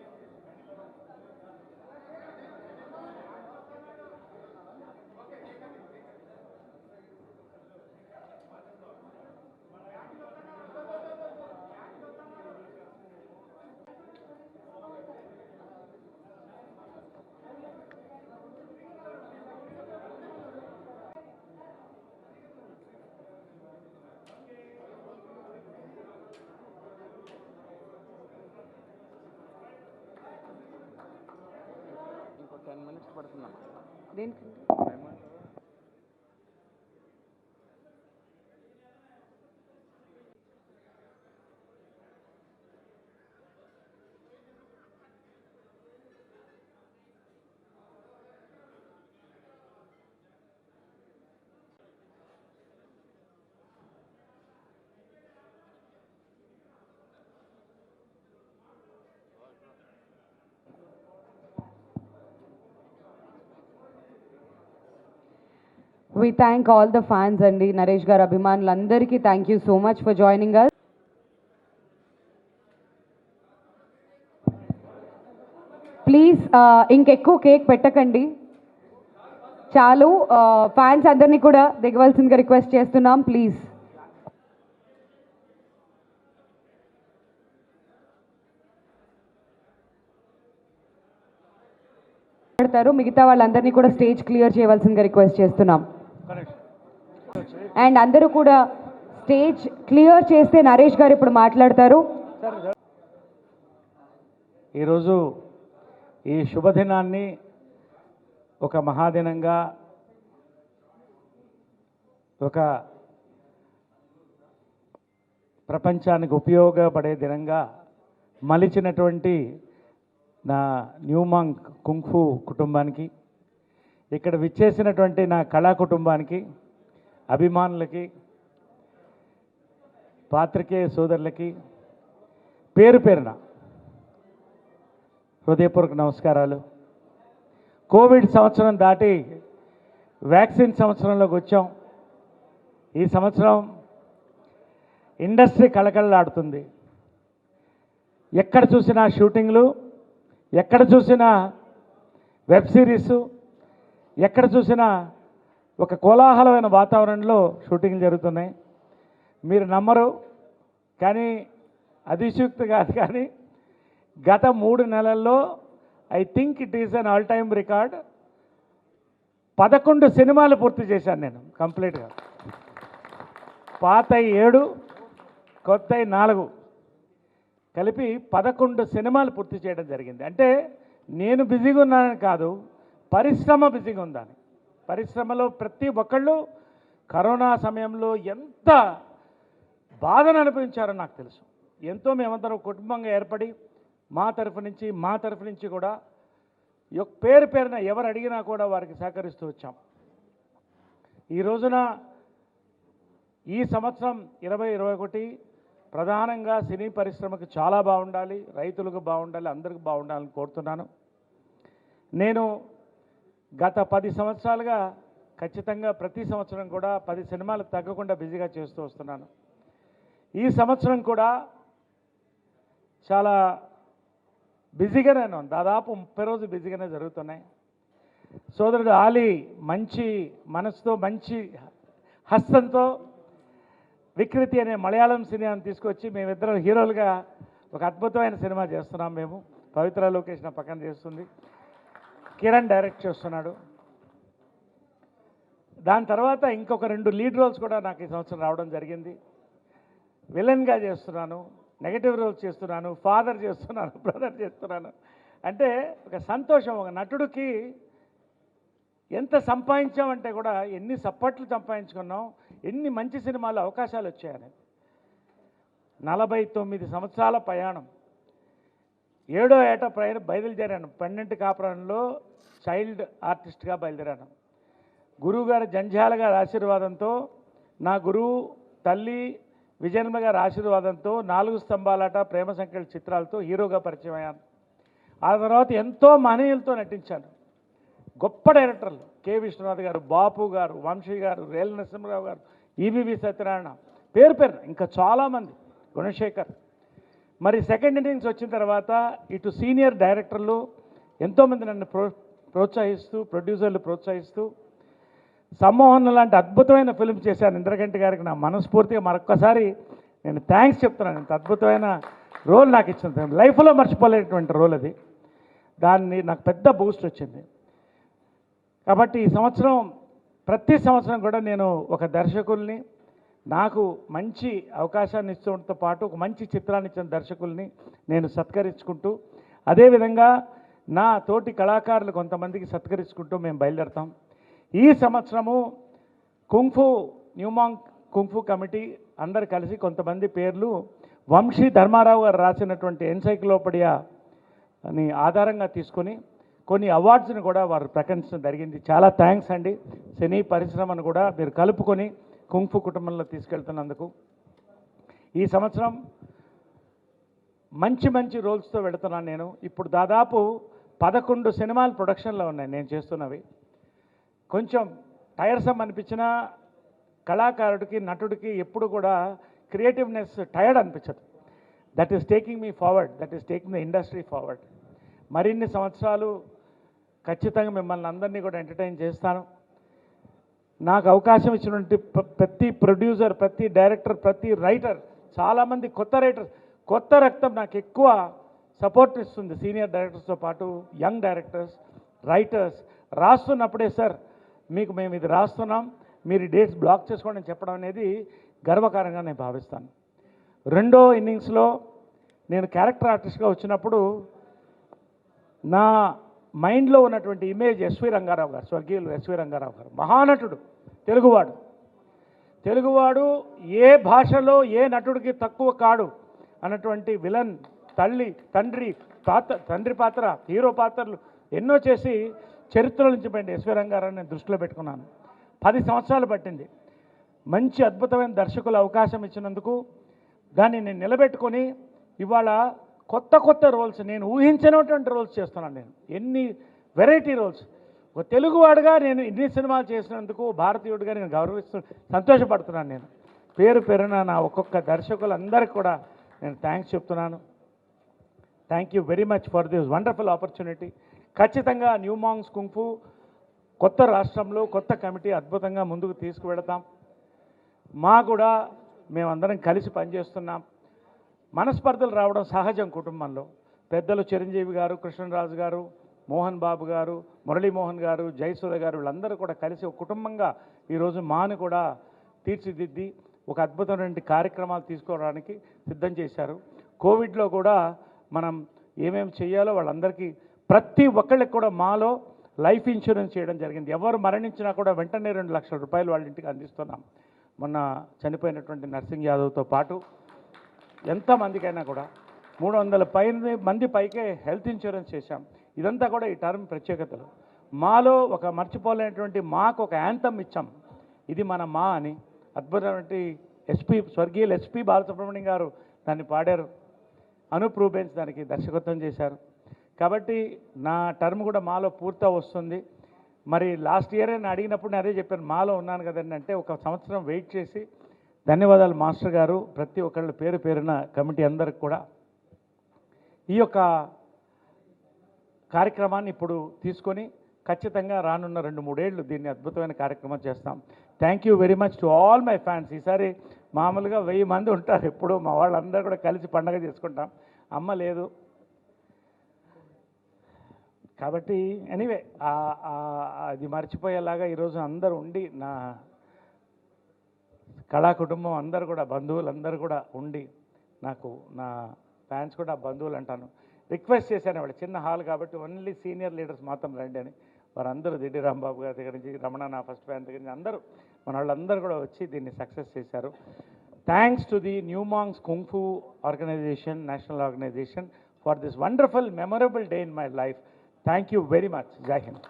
ఇంకో 10 minutes పడుతుందమ్మా. దేనికి? We thank all the fans అండి, నరేష్ గారు అభిమానులందరికీ thank you so much for joining us. Please ఇంకెక్కువ కేక్ పెట్టకండి, చాలు. ఫ్యాన్స్ అందరినీ కూడా దిగవలసిందిగా రిక్వెస్ట్ చేస్తున్నాం ప్లీజ్. మిగతా వాళ్ళందరినీ కూడా స్టేజ్ క్లియర్ చేయవలసిందిగా రిక్వెస్ట్ చేస్తున్నాం. అండ్ అందరూ కూడా స్టేజ్ క్లియర్ చేస్తే నరేష్ గారు ఇప్పుడు మాట్లాడతారు. ఈరోజు ఈ శుభదినాన్ని ఒక మహాదినంగా, ఒక ప్రపంచానికి ఉపయోగపడే దినంగా మలిచినటువంటి నా న్యూమాంగ్ కుంగ్ఫు కుటుంబానికి, ఇక్కడ విచ్చేసినటువంటి నా కళా కుటుంబానికి, అభిమానులకి, పాత్రికేయ సోదరులకి పేరు పేరున హృదయపూర్వక నమస్కారాలు. కోవిడ్ సంవత్సరం దాటి వ్యాక్సిన్ సంవత్సరంలోకి వచ్చాం. ఈ సంవత్సరం ఇండస్ట్రీ కళకళలాడుతుంది. ఎక్కడ చూసినా షూటింగ్లు, ఎక్కడ చూసినా వెబ్ సిరీసు, ఎక్కడ చూసినా ఒక కోలాహలమైన వాతావరణంలో షూటింగ్లు జరుగుతున్నాయి. మీరు నమ్మరు కానీ, అతిశయోక్తి కాదు కానీ, గత 3 నెలల్లో I think it is an all time record. 11 సినిమాలు పూర్తి చేశాను నేను కంప్లీట్గా. పాతయి 7, కొత్తయి 4 కలిపి 11 సినిమాలు పూర్తి చేయడం జరిగింది. అంటే నేను బిజీగా ఉన్నానని కాదు, పరిశ్రమ బిజీగా ఉందని. పరిశ్రమలో ప్రతి ఒక్కళ్ళు కరోనా సమయంలో ఎంత బాధను అనుభవించారో నాకు తెలుసు. ఎంతో మేమందరం కుటుంబంగా ఏర్పడి మా తరఫు నుంచి కూడా పేరు పేరున ఎవరు అడిగినా కూడా వారికి సహకరిస్తూ వచ్చాం. ఈ రోజున ఈ సంవత్సరం 2021 ప్రధానంగా సినీ పరిశ్రమకు చాలా బాగుండాలి, రైతులకు బాగుండాలి, అందరికీ బాగుండాలని కోరుతున్నాను. నేను గత 10 సంవత్సరాలుగా ఖచ్చితంగా ప్రతి సంవత్సరం కూడా 10 సినిమాలు తగ్గకుండా బిజీగా చేస్తూ వస్తున్నాను. ఈ సంవత్సరం కూడా చాలా బిజీగానే ఉన్నాను. దాదాపు 30 రోజులు బిజీగానే జరుగుతున్నాయి. సోదరుడు ఆలీ మంచి మనసుతో, మంచి హస్తంతో వికృతి అనే మలయాళం సినిమాని తీసుకొచ్చి మేమిద్దరం హీరోలుగా ఒక అద్భుతమైన సినిమా చేస్తున్నాం. మేము పవిత్ర లోకేష్ నా పక్కన చేస్తుంది, కిరణ్ డైరెక్ట్ చేస్తున్నాడు. దాని తర్వాత ఇంకొక 2 లీడ్ రోల్స్ కూడా నాకు ఈ సంవత్సరం రావడం జరిగింది. విలన్గా చేస్తున్నాను, నెగటివ్ రోల్స్ చేస్తున్నాను, ఫాదర్ చేస్తున్నాను, బ్రదర్ చేస్తున్నాను. అంటే ఒక సంతోషం. ఒక నటుడికి ఎంత సంపాదించామంటే కూడా, ఎన్ని సప్పట్లు సంపాదించుకున్నాం, ఎన్ని మంచి సినిమాలు అవకాశాలు వచ్చాయని. 49 సంవత్సరాల ప్రయాణం, 7వ ఏట బయలుదేరాను. 12 కాపురంలో చైల్డ్ ఆర్టిస్ట్గా బయలుదేరాను. గురువు గారు జంధ్యాల గారి ఆశీర్వాదంతో, నా గురువు తల్లి విజయన్మ గారి ఆశీర్వాదంతో, 4 స్తంభాలాట, ప్రేమ సంఖ్యల చిత్రాలతో హీరోగా పరిచయం అయ్యాను. ఆ తర్వాత ఎంతో మహనీయులతో నటించాను. గొప్ప డైరెక్టర్లు కె విశ్వనాథ్ గారు, బాపు గారు, వంశీ గారు, రేల నరసింహరావు గారు, ఈవివి సత్యనారాయణ, పేరు ఇంకా చాలామంది, గుణశేఖర్. మరి సెకండ్ ఇన్నింగ్స్ వచ్చిన తర్వాత ఇటు సీనియర్ డైరెక్టర్లు ఎంతోమంది నన్ను ప్రోత్సహిస్తూ, ప్రొడ్యూసర్లు ప్రోత్సహిస్తూ, సమ్మోహన్ లాంటి అద్భుతమైన ఫిల్మ్ చేశాను. ఇంద్రగంటి గారికి నా మనస్ఫూర్తిగా మరొక్కసారి నేను థ్యాంక్స్ చెప్తున్నాను. ఇంత అద్భుతమైన రోల్ నాకు ఇచ్చిన, లైఫ్లో మర్చిపోలేటువంటి రోల్ అది. దాన్ని నాకు పెద్ద బూస్ట్ వచ్చింది. కాబట్టి ఈ సంవత్సరం, ప్రతి సంవత్సరం కూడా నేను ఒక దర్శకుల్ని, నాకు మంచి అవకాశాన్ని ఇచ్చడంతో పాటు ఒక మంచి చిత్రాన్ని ఇచ్చిన దర్శకుల్ని నేను సత్కరించుకుంటూ, అదేవిధంగా నా తోటి కళాకారులు కొంతమందికి సత్కరించుకుంటూ మేము బయలుదేరుతాం. ఈ సంవత్సరము కుంగ్ఫు న్యూమాంగ్ కుంగ్ఫు కమిటీ అందరు కలిసి కొంతమంది పేర్లు వంశీ ధర్మారావు గారు రాసినటువంటి ఎన్సైక్లోపీడియా అని ఆధారంగా తీసుకొని కొన్ని అవార్డ్స్ని కూడా వారు ప్రకటించడం జరిగింది. చాలా థ్యాంక్స్ అండి. సినీ పరిశ్రమను కూడా మీరు కలుపుకొని కుంగ్ఫు కుటుంబంలో తీసుకెళ్తున్నందుకు. ఈ సంవత్సరం మంచి మంచి రోల్స్తో వెళుతున్నాను నేను. ఇప్పుడు దాదాపు 11 సినిమాలు ప్రొడక్షన్లో ఉన్నాయి నేను చేస్తున్నవి. కొంచెం టైర్సమ్ అనిపించిన కళాకారుడికి నటుడికి ఎప్పుడు కూడా క్రియేటివ్నెస్ టైర్డ్ అనిపించదు. That is taking me forward, that is taking the industry forward. మరిన్ని సంవత్సరాలు ఖచ్చితంగా మిమ్మల్ని అందరినీ కూడా ఎంటర్టైన్ చేస్తాను. నాకు అవకాశం ఇచ్చినటువంటి ప్రతి ప్రొడ్యూసర్, ప్రతి డైరెక్టర్, ప్రతి రైటర్, చాలామంది కొత్త రైటర్స్, కొత్త రక్తం నాకు ఎక్కువ సపోర్ట్ ఇస్తుంది. సీనియర్ డైరెక్టర్స్తో పాటు యంగ్ డైరెక్టర్స్, రైటర్స్ రాస్తున్నప్పుడే సార్ మీకు మేము ఇది రాస్తున్నాం, మీరు డేట్స్ బ్లాక్ చేసుకోండి అని చెప్పడం అనేది గర్వకారంగా నేను భావిస్తాను. రెండో ఇన్నింగ్స్లో నేను క్యారెక్టర్ ఆర్టిస్ట్గా వచ్చినప్పుడు నా మైండ్లో ఉన్నటువంటి ఇమేజ్ ఎస్వి రంగారావు గారు, స్వర్గీయులు ఎస్వి రంగారావు గారు, మహానటుడు, తెలుగువాడు ఏ భాషలో ఏ నటుడికి తక్కువ కాడు అన్నటువంటి విలన్, తండ్రి పాత్ర, హీరో పాత్రలు ఎన్నో చేసి చరిత్రలో నుంచి పోయింది ఎస్వి రంగారావు నేను దృష్టిలో పెట్టుకున్నాను. 10 సంవత్సరాలు పట్టింది. మంచి అద్భుతమైన దర్శకులు అవకాశం ఇచ్చినందుకు దాన్ని నేను నిలబెట్టుకొని ఇవాళ కొత్త రోల్స్, నేను ఊహించినటువంటి రోల్స్ చేస్తున్నాను. నేను ఎన్ని వెరైటీ రోల్స్, ఒక తెలుగువాడుగా నేను ఇన్ని సినిమాలు చేసినందుకు భారతీయుడిగా నేను సంతోషపడుతున్నాను. నేను పేరున నా ఒక్కొక్క దర్శకులందరికీ కూడా నేను థ్యాంక్స్ చెప్తున్నాను. Thank you very much for this wonderful opportunity. ఖచ్చితంగా న్యూ మాంగ్స్ కుంగ్ఫు కొత్త రాష్ట్రంలో కొత్త కమిటీ అద్భుతంగా ముందుకు తీసుకువెళతాం. కూడా మేమందరం కలిసి పనిచేస్తున్నాం. మనస్పర్ధలు రావడం సహజం కుటుంబంలో. పెద్దలు చిరంజీవి గారు, కృష్ణరాజు గారు, మోహన్ బాబు గారు, మురళీమోహన్ గారు, జయసూర్య గారు వీళ్ళందరూ కూడా కలిసి ఒక కుటుంబంగా ఈరోజు మాను కూడా తీర్చిదిద్ది ఒక అద్భుతమైన కార్యక్రమాలు తీసుకోవడానికి సిద్ధం చేశారు. కోవిడ్లో కూడా మనం ఏమేమి చేయాలో వాళ్ళందరికీ ప్రతి ఒక్కళ్ళకి కూడా మాలో లైఫ్ ఇన్సూరెన్స్ చేయడం జరిగింది. ఎవరు మరణించినా కూడా వెంటనే 2 లక్షల రూపాయలు వాళ్ళ ఇంటికి అందిస్తున్నాం. మొన్న చనిపోయినటువంటి నర్సింగ్ యాదవ్తో పాటు ఎంతమందికైనా కూడా 300 మంది పైకే హెల్త్ ఇన్సూరెన్స్ చేశాం. ఇదంతా కూడా ఈ టర్మ్ ప్రత్యేకతలు. మాలో ఒక మర్చిపోలేనటువంటి మాకు ఒక యాంథమ్ ఇచ్చాం, ఇది మన మా అని. అద్భుతమైన స్వర్గీయులు ఎస్పి బాలసుబ్రహ్మణ్యం గారు దాన్ని పాడారు. అనూప్ రూబెన్స్ దానికి దర్శకత్వం చేశారు. కాబట్టి నా టర్మ్ కూడా మాలో పూర్తి వస్తుంది. మరి లాస్ట్ ఇయర్ నేను అడిగినప్పుడు నేను అదే చెప్పాను, మాలో ఉన్నాను కదండి అంటే 1 సంవత్సరం వెయిట్ చేసి, ధన్యవాదాలు మాస్టర్ గారు, ప్రతి ఒక్కళ్ళు పేరున కమిటీ అందరికి కూడా ఈ యొక్క కార్యక్రమాన్ని ఇప్పుడు తీసుకొని ఖచ్చితంగా రానున్న 2-3 ఏళ్ళు దీన్ని అద్భుతమైన కార్యక్రమం చేస్తాం. Thank you very much to all my fans. ఈసారి మామూలుగా 1000 మంది ఉంటారు ఎప్పుడు, మా వాళ్ళందరూ కూడా కలిసి పండగ చేసుకుంటాం. అమ్మ లేదు కాబట్టి ఎనీవే అది మర్చిపోయేలాగా ఈరోజు అందరూ ఉండి, నా కళా కుటుంబం అందరూ కూడా, బంధువులందరూ కూడా ఉండి, నాకు నా ఫ్యాన్స్ కూడా బంధువులు అంటాను, రిక్వెస్ట్ చేశాను. వాళ్ళు చిన్న హాల్ కాబట్టి ఓన్లీ సీనియర్ లీడర్స్ మాత్రం రండి అని. వారందరూ దిడ్డి రాంబాబు గారి దగ్గర నుంచి, రమణ నా ఫస్ట్ ఫ్యాన్ దగ్గర నుంచి అందరూ మన వాళ్ళందరూ కూడా వచ్చి దీన్ని సక్సెస్ చేశారు. Thanks to the new monks kung fu organisation, national organisation for this wonderful memorable day in my life. Thank you very much. Jai Hind.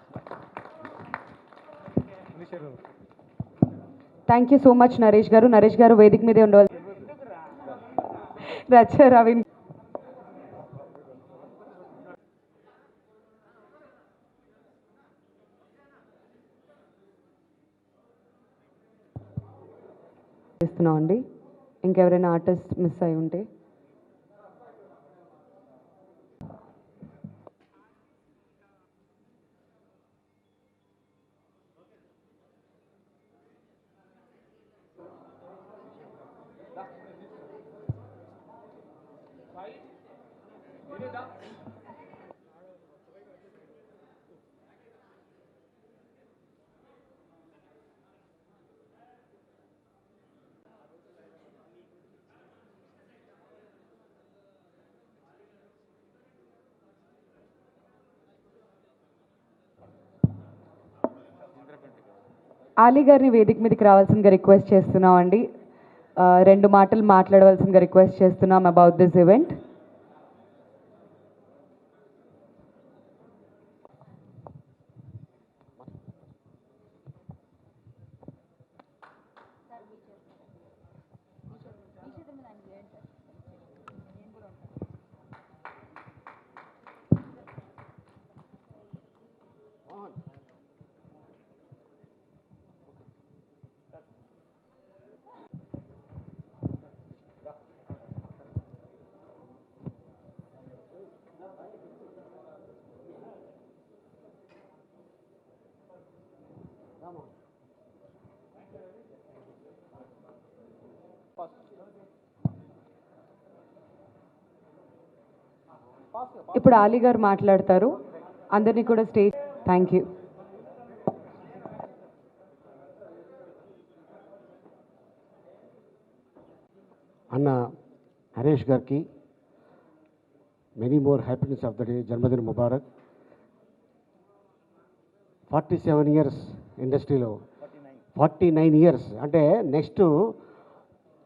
Thank you so much Naresh గారు. నరేష్ గారు వేదిక మీదే ఉండవాలి. రచ్చ రవీన్ చేస్తున్నాం అండి. ఇంకెవరైనా ఆర్టిస్ట్ మిస్ అయి ఉంటే ఆలీ గారిని వేదిక మీదకి రావాల్సిందిగా రిక్వెస్ట్ చేస్తున్నాం అండి. 2 మాటలు మాట్లాడవలసిందిగా రిక్వెస్ట్ చేస్తున్నాం అబౌట్ దిస్ ఈవెంట్. ఇప్పుడు ఆలీ గారు మాట్లాడతారు. అందరినీ కూడా స్టేజ్. Thank you. అన్న హరీష్ గారికి many more happiness of the day, జన్మదిన ముబారక్. 47 ఇయర్స్ ఇండస్ట్రీలో, 49 ఇయర్స్ అంటే నెక్స్ట్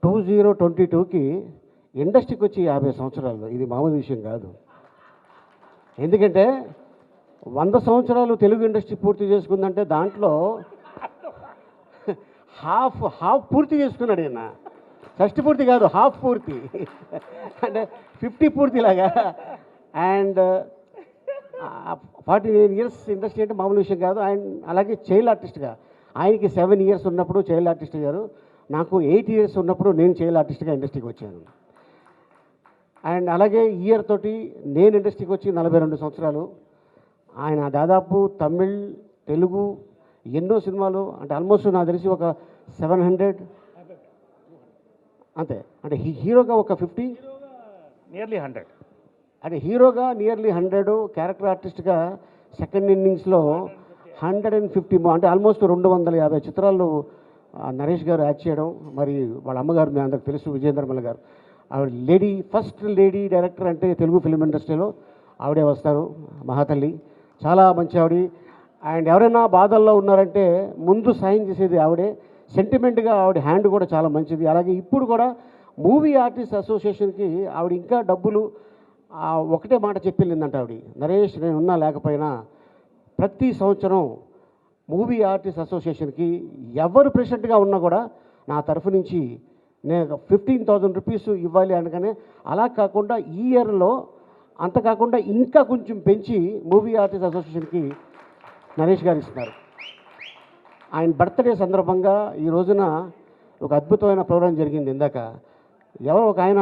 2022కి ఇండస్ట్రీకి వచ్చి 50 సంవత్సరాలు. ఇది మామూలు విషయం కాదు. ఎందుకంటే 100 సంవత్సరాలు తెలుగు ఇండస్ట్రీ పూర్తి చేసుకుందంటే దాంట్లో హాఫ్ పూర్తి చేసుకున్నాడు ఈయన. ఫస్ట్ పూర్తి కాదు, హాఫ్ పూర్తి అంటే 50 పూర్తిలాగా. అండ్ 49 ఇయర్స్ ఇండస్ట్రీ అంటే మామూలు విషయం కాదు. అండ్ అలాగే చైల్డ్ ఆర్టిస్ట్గా ఆయనకి 7 ఇయర్స్ ఉన్నప్పుడు చైల్డ్ ఆర్టిస్ట్ గారు, నాకు 8 ఇయర్స్ ఉన్నప్పుడు నేను చైల్డ్ ఆర్టిస్ట్గా ఇండస్ట్రీకి వచ్చాను. అండ్ అలాగే ఇయర్ తోటి నేను ఇండస్ట్రీకి వచ్చి 42 సంవత్సరాలు. ఆయన దాదాపు తమిళ్, తెలుగు ఎన్నో సినిమాలు, అంటే ఆల్మోస్ట్ నాకు తెలిసి ఒక 700 అంతే. అంటే హీరోగా ఒక 50, నియర్లీ 100. అంటే హీరోగా నియర్లీ 100, క్యారెక్టర్ ఆర్టిస్ట్గా సెకండ్ ఇన్నింగ్స్లో 150, అంటే ఆల్మోస్ట్ 250 చిత్రాల్లో నరేష్ గారు యాక్ట్ చేయడం. మరి వాళ్ళ అమ్మగారు మీ అందరికి తెలుసు, విజయేంద్రమల్ల గారు. ఆవిడ ఫస్ట్ లేడీ డైరెక్టర్ అంటే తెలుగు ఫిల్మ్ ఇండస్ట్రీలో ఆవిడే వస్తారు, మహాతల్లి. చాలా మంచి ఆవిడ. అండ్ ఎవరైనా బాధల్లో ఉన్నారంటే ముందు సాయం చేసేది ఆవిడే. సెంటిమెంట్గా ఆవిడ హ్యాండ్ కూడా చాలా మంచిది. అలాగే ఇప్పుడు కూడా మూవీ ఆర్టిస్ట్ అసోసియేషన్కి ఆవిడ ఇంకా డబ్బులు ఒకటే మాట చెప్పిల్లిందంట ఆవిడ, నరేష్ నేను ఉన్నా లేకపోయినా ప్రతి సంవత్సరం మూవీ ఆర్టిస్ట్ అసోసియేషన్కి ఎవరు ప్రెసిడెంట్గా ఉన్నా కూడా నా తరఫు నుంచి నేను 15,000 రూపీస్ ఇవ్వాలి అనగానే, అలా కాకుండా ఈ ఇయర్లో అంత కాకుండా ఇంకా కొంచెం పెంచి మూవీ ఆర్టిస్ట్ అసోసియేషన్కి నరేష్ గారు ఇస్తున్నారు. ఆయన బర్త్డే సందర్భంగా ఈ రోజున ఒక అద్భుతమైన ప్రోగ్రాం జరిగింది. ఇందాక ఎవరో ఒక ఆయన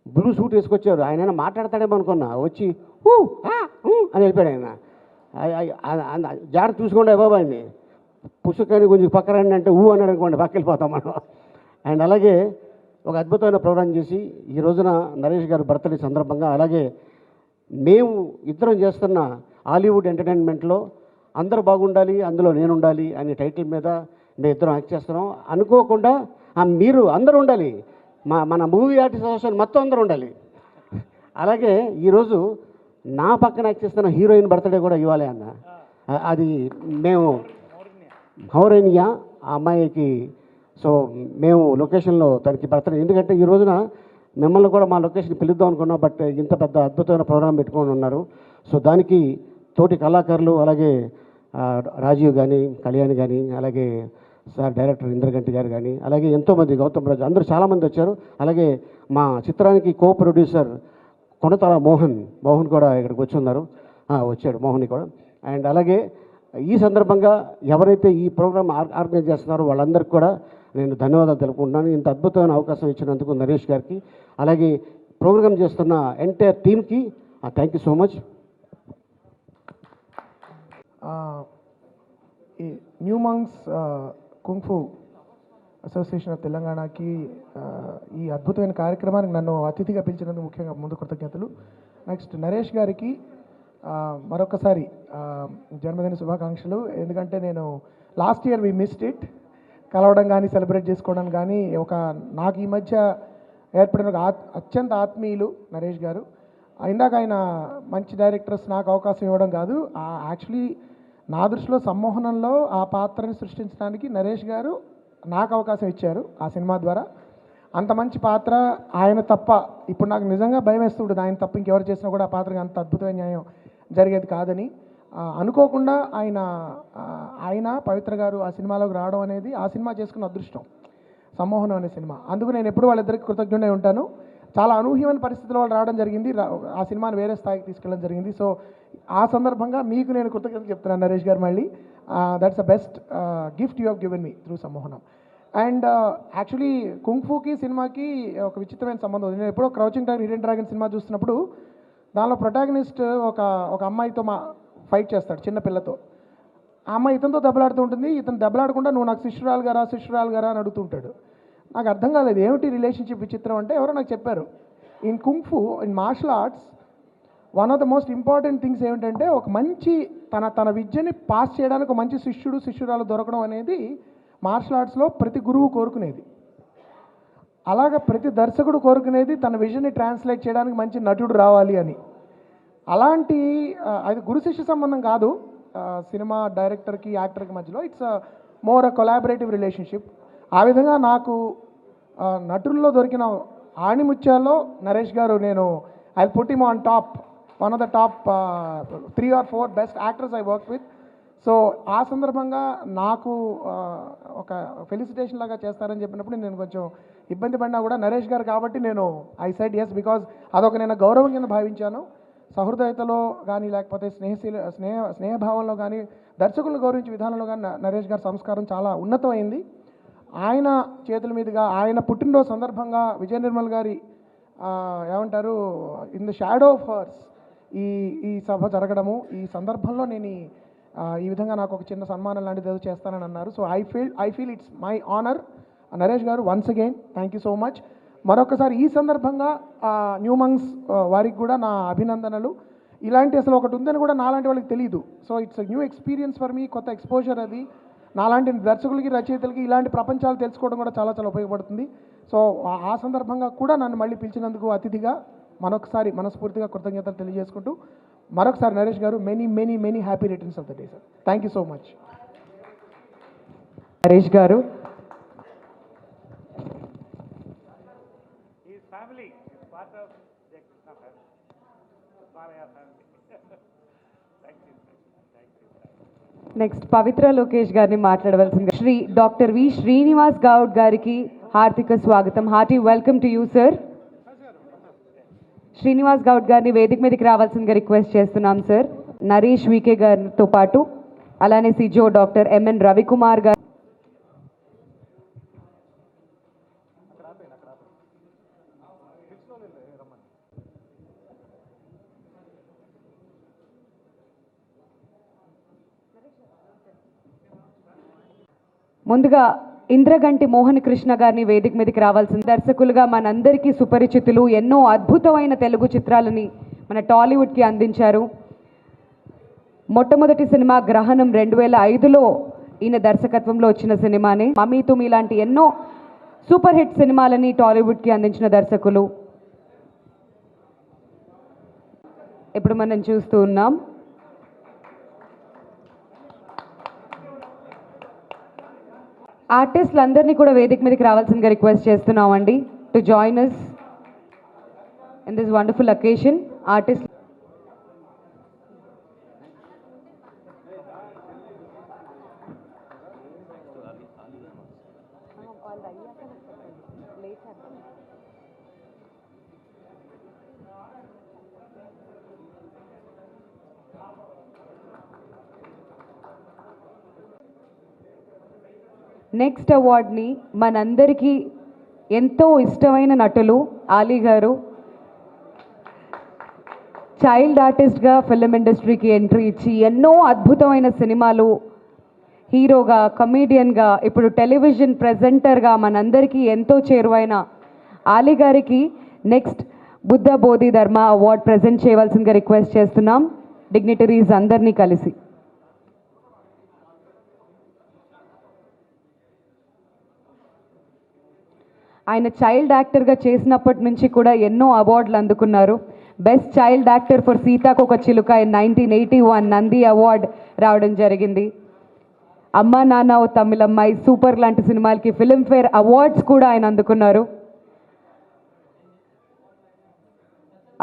బ్లూ సూట్ వేసుకొచ్చారు. ఆయన మాట్లాడతాడేమో అనుకున్నా, వచ్చి హూ అని వెళ్ళిపోయాడు. ఆయన జాగ్రత్త చూసుకోండి బాబా, ఆయన్ని పుస్తకాన్ని కొంచెం పక్కరండి అంటే అన్నాడు అనుకోండి, పక్క వెళ్ళిపోతాం మనం. అండ్ అలాగే ఒక అద్భుతమైన ప్రోగ్రాం చేసి ఈ రోజున నరేష్ గారు బర్త్డే సందర్భంగా, అలాగే మేము ఇద్దరం చేస్తున్న హాలీవుడ్ ఎంటర్టైన్మెంట్లో అందరూ బాగుండాలి, అందులో నేను ఉండాలి అనే టైటిల్ మీద మేము ఇద్దరం యాక్ట్ చేస్తున్నాం. అనుకోకుండా మీరు అందరూ ఉండాలి, మన మూవీ ఆర్టిస్ట్ అసోసియేషన్ మొత్తం అందరూ ఉండాలి. అలాగే ఈరోజు నా పక్కన యాక్ట్ చేస్తున్న హీరోయిన్ బర్త్డే కూడా ఇవ్వాలి అన్న. అది మేము మౌరేనియా ఆ అమ్మాయికి, సో మేము లొకేషన్లో తనకి బర్త్డే, ఎందుకంటే ఈ రోజున మిమ్మల్ని కూడా మా లొకేషన్ పిలుద్దాం అనుకున్నాం, బట్ ఇంత పెద్ద అద్భుతమైన ప్రోగ్రాం పెట్టుకొని ఉన్నారు. సో దానికి తోటి కళాకారులు, అలాగే రాజీవ్ కానీ, కళ్యాణ్ కానీ, అలాగే సార్ డైరెక్టర్ ఇంద్రగంటి గారు కానీ, అలాగే ఎంతోమంది, గౌతమ్ రాజు, అందరూ చాలామంది వచ్చారు. అలాగే మా చిత్రానికి కో ప్రొడ్యూసర్ కొనతాల మోహన్ కూడా ఇక్కడికి వచ్చి ఉన్నారు, వచ్చాడు మోహన్ కూడా. అండ్ అలాగే ఈ సందర్భంగా ఎవరైతే ఈ ప్రోగ్రామ్ ఆర్గనైజ్ చేస్తున్నారో వాళ్ళందరికీ కూడా నేను ధన్యవాదాలు తెలుపుకుంటున్నాను. ఇంత అద్భుతమైన అవకాశం ఇచ్చినందుకు నరేష్ గారికి, అలాగే ప్రోగ్రామ్ చేస్తున్న ఎంటైర్ టీమ్కి థ్యాంక్ యూ సో మచ్. ఈ new monks kung fu association of తెలంగాణకి ఈ అద్భుతమైన కార్యక్రమానికి నన్ను అతిథిగా పిలిచినందుకు ముఖ్యంగా ముందు కృతజ్ఞతలు. నెక్స్ట్ నరేష్ గారికి మరొకసారి జన్మదిన శుభాకాంక్షలు. ఎందుకంటే నేను last year we missed it, కలవడం కానీ సెలబ్రేట్ చేసుకోవడం కానీ. నాకు ఈ మధ్య ఏర్పడిన అత్యంత ఆత్మీయులు నరేష్ గారు. ఇందాక ఆయన మంచి డైరెక్టర్స్ నాకు అవకాశం ఇవ్వడం కాదు, యాక్చువల్లీ నా దృష్టిలో సమ్మోహనంలో ఆ పాత్రని సృష్టించడానికి నరేష్ గారు నాకు అవకాశం ఇచ్చారు ఆ సినిమా ద్వారా. అంత మంచి పాత్ర ఆయన తప్ప, ఇప్పుడు నాకు నిజంగా భయం వేస్తుంటుంది, ఆయన తప్ప ఇంకెవరు చేసినా కూడా ఆ పాత్రకి అంత అద్భుతమైన న్యాయం జరిగేది కాదని. అనుకోకుండా ఆయన పవిత్ర గారు ఆ సినిమాలోకి రావడం అనేది ఆ సినిమా చేసుకున్న అదృష్టం, సమ్మోహనం అనే సినిమా. అందుకు నేను ఎప్పుడు వాళ్ళిద్దరికి కృతజ్ఞుడై ఉంటాను. చాలా అనూహ్యమైన పరిస్థితుల్లో వాళ్ళు రావడం జరిగింది, ఆ సినిమాని వేరే స్థాయికి తీసుకెళ్ళడం జరిగింది. సో ఆ సందర్భంగా మీకు నేను కృతజ్ఞత చెప్తున్నాను నరేష్ గారు. మళ్ళీ that's the best gift you have given me through Sammohanam. And actually కుంగ్ఫూకి సినిమాకి ఒక విచిత్రమైన సంబంధం ఉంది. నేను ఎప్పుడో crouching tiger hidden dragon cinema చూస్తున్నప్పుడు దానిలో ప్రొటాగనిస్ట్ ఒక అమ్మాయితో ఫైట్ చేస్తాడు, చిన్న పిల్లతో. ఆ అమ్మాయి ఇతనితో దెబ్బలాడుతూ ఉంటుంది, ఇతను దెబ్బలాడకుండా నువ్వు నాకు శిష్యురాలు గారా అని అడుగుతుంటాడు. నాకు అర్థం కాలేదు ఏమిటి రిలేషన్షిప్ విచిత్రం అంటే, ఎవరో నాకు చెప్పారు in kung fu, in martial arts one of the most important things ఏమిటంటే ఒక మంచి తన విద్యని పాస్ చేయడానికి ఒక మంచి శిష్యురాలు దొరకడం అనేది మార్షల్ ఆర్ట్స్లో ప్రతి గురువు కోరుకునేది. అలాగ ప్రతి దర్శకుడు కోరుకునేది తన విజన్ని ట్రాన్స్లేట్ చేయడానికి మంచి నటుడు రావాలి అని. అలాంటి అది గురు శిష్య సంబంధం కాదు, సినిమా డైరెక్టర్కి యాక్టర్కి మధ్యలో it's more a collaborative relationship. ఆ విధంగా నాకు నటుల్లో దొరికిన ఆణిముత్యాల్లో నరేష్ గారు, నేను I put him on top, one of the top 3 or 4 best actors I work with. So ఆ సందర్భంగా నాకు ఒక ఫెలిసిటేషన్ లాగా చేస్తారని చెప్పినప్పుడు నేను కొంచెం ఇబ్బంది పడినా కూడా నరేష్ గారు కాబట్టి నేను ఐ సైడ్ ఎస్, బికాజ్ అదొక నేను గౌరవం కింద భావించాను. సహృదయతలో కానీ లేకపోతే స్నేహభావంలో కానీ దర్శకులను గౌరవించే విధానంలో కానీ నరేష్ గారి సంస్కారం చాలా ఉన్నతమైంది. ఆయన చేతుల మీదుగా ఆయన పుట్టినరోజు సందర్భంగా విజయ నిర్మల్ గారి ఏమంటారు in the shadow of hurts ఈ సభ జరగడము, ఈ సందర్భంలో నేను ఈ విధంగా నాకు ఒక చిన్న సన్మానం లాంటిది ఏదో చేస్తానని అన్నారు. So I feel it's my honour. Naresh గారు once again thank you so much. మరొకసారి ఈ సందర్భంగా న్యూ మంగ్స్ వారికి కూడా నా అభినందనలు. ఇలాంటి అసలు ఒకటి ఉందని కూడా నాలాంటి వాళ్ళకి తెలియదు. So it's new experience for me, కొత్త ఎక్స్పోజర్ అది. నాలాంటి దర్శకులకి రచయితలకి ఇలాంటి ప్రపంచాలు తెలుసుకోవడం కూడా చాలా చాలా ఉపయోగపడుతుంది. సో ఆ సందర్భంగా కూడా నన్ను మళ్ళీ పిలిచినందుకు అతిథిగా మరొకసారి మనస్ఫూర్తిగా కృతజ్ఞతలు తెలియజేసుకుంటూ మరొకసారి నరేష్ గారు many happy returns of the day sir. Thank you so much. Naresh గారు నెక్స్ట్ పవిత్ర లోకేష్ గారిని మాట్లాడవలసింది. డాక్టర్ వి శ్రీనివాస్ గౌడ్ గారికి హార్దిక స్వాగతం. Hearty welcome to you sir. Srinivas Goud గారిని వేదిక మీదకి రావాల్సిందిగా రిక్వెస్ట్ చేస్తున్నాం సార్. నరేష్ వికే గారితో పాటు అలానే సిజో డాక్టర్ ఎంఎన్ రవికుమార్ గారు, ముందుగా ఇంద్రగంటి మోహన్ కృష్ణ గారిని వేదిక మీదకి రావాల్సింది. దర్శకులుగా మనందరికీ సుపరిచితులు, ఎన్నో అద్భుతమైన తెలుగు చిత్రాలని మన టాలీవుడ్కి అందించారు. మొట్టమొదటి సినిమా గ్రహణం 2005లో ఈయన దర్శకత్వంలో వచ్చిన సినిమానే. మమ్మీ తుమి లాంటి ఎన్నో సూపర్ హిట్ సినిమాలని టాలీవుడ్కి అందించిన దర్శకులు. ఇప్పుడు మనం చూస్తూ ఉన్నాం ఆర్టిస్టులందరినీ కూడా వేదిక మీదకి రావాల్సిందిగా రిక్వెస్ట్ చేస్తున్నామండి to join us in this wonderful occasion. Artist next అవార్డ్ని మనందరికీ ఎంతో ఇష్టమైన నటులు ఆలీ గారు చైల్డ్ ఆర్టిస్ట్గా ఫిల్మ్ ఇండస్ట్రీకి ఎంట్రీ ఇచ్చి ఎన్నో అద్భుతమైన సినిమాలు, హీరోగా, కమీడియన్గా, ఇప్పుడు టెలివిజన్ ప్రెజెంటర్గా మనందరికీ ఎంతో చేరువైన ఆలీ గారికి నెక్స్ట్ బుద్ధ బోధి ధర్మ అవార్డ్ ప్రజెంట్ చేయవలసిందిగా రిక్వెస్ట్ చేస్తున్నాం డిగ్నిటరీస్ అందరినీ కలిసి. ఆయన చైల్డ్ యాక్టర్గా చేసినప్పటి నుంచి కూడా ఎన్నో అవార్డులు అందుకున్నారు. బెస్ట్ చైల్డ్ యాక్టర్ ఫర్ సీతాకోక చిలుక ఇన్ 1981 నంది అవార్డ్ రావడం జరిగింది. అమ్మా నాన్న ఓ తమిళమ్మాయి, సూపర్ లాంటి సినిమాలకి ఫిల్మ్ఫేర్ అవార్డ్స్ కూడా ఆయన అందుకున్నారు.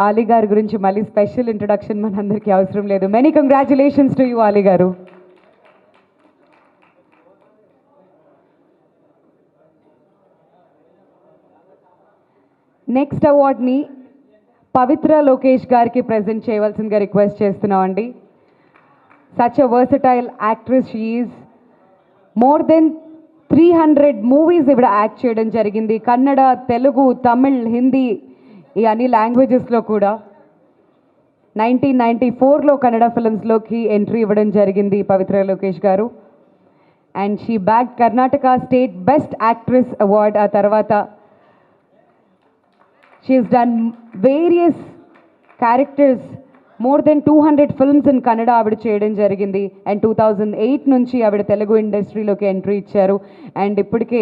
ఆలీ గారి గురించి మళ్ళీ స్పెషల్ ఇంట్రడక్షన్ మనందరికీ అవసరం లేదు. Many congratulations to you Ali గారు. నెక్స్ట్ అవార్డ్ని పవిత్ర లోకేష్ గారికి ప్రజెంట్ చేయవలసిందిగా రిక్వెస్ట్ చేస్తున్నామండి. Such a versatile actress she is. More than 300 movies ఇవిడ యాక్ట్ చేయడం జరిగింది. కన్నడ, తెలుగు, తమిళ్, హిందీ ఈ అన్ని లాంగ్వేజెస్లో కూడా. 1994లో కన్నడ ఫిల్మ్స్లోకి ఎంట్రీ ఇవ్వడం జరిగింది పవిత్ర లోకేష్ గారు. And she bag Karnataka state best actress award. ఆ తర్వాత she has done various characters, more than 200 films in Kannada ఆవిడ చేయడం జరిగింది. అండ్ 2008 నుంచి ఆవిడ తెలుగు ఇండస్ట్రీలోకి ఎంట్రీ ఇచ్చారు. అండ్ ఇప్పటికే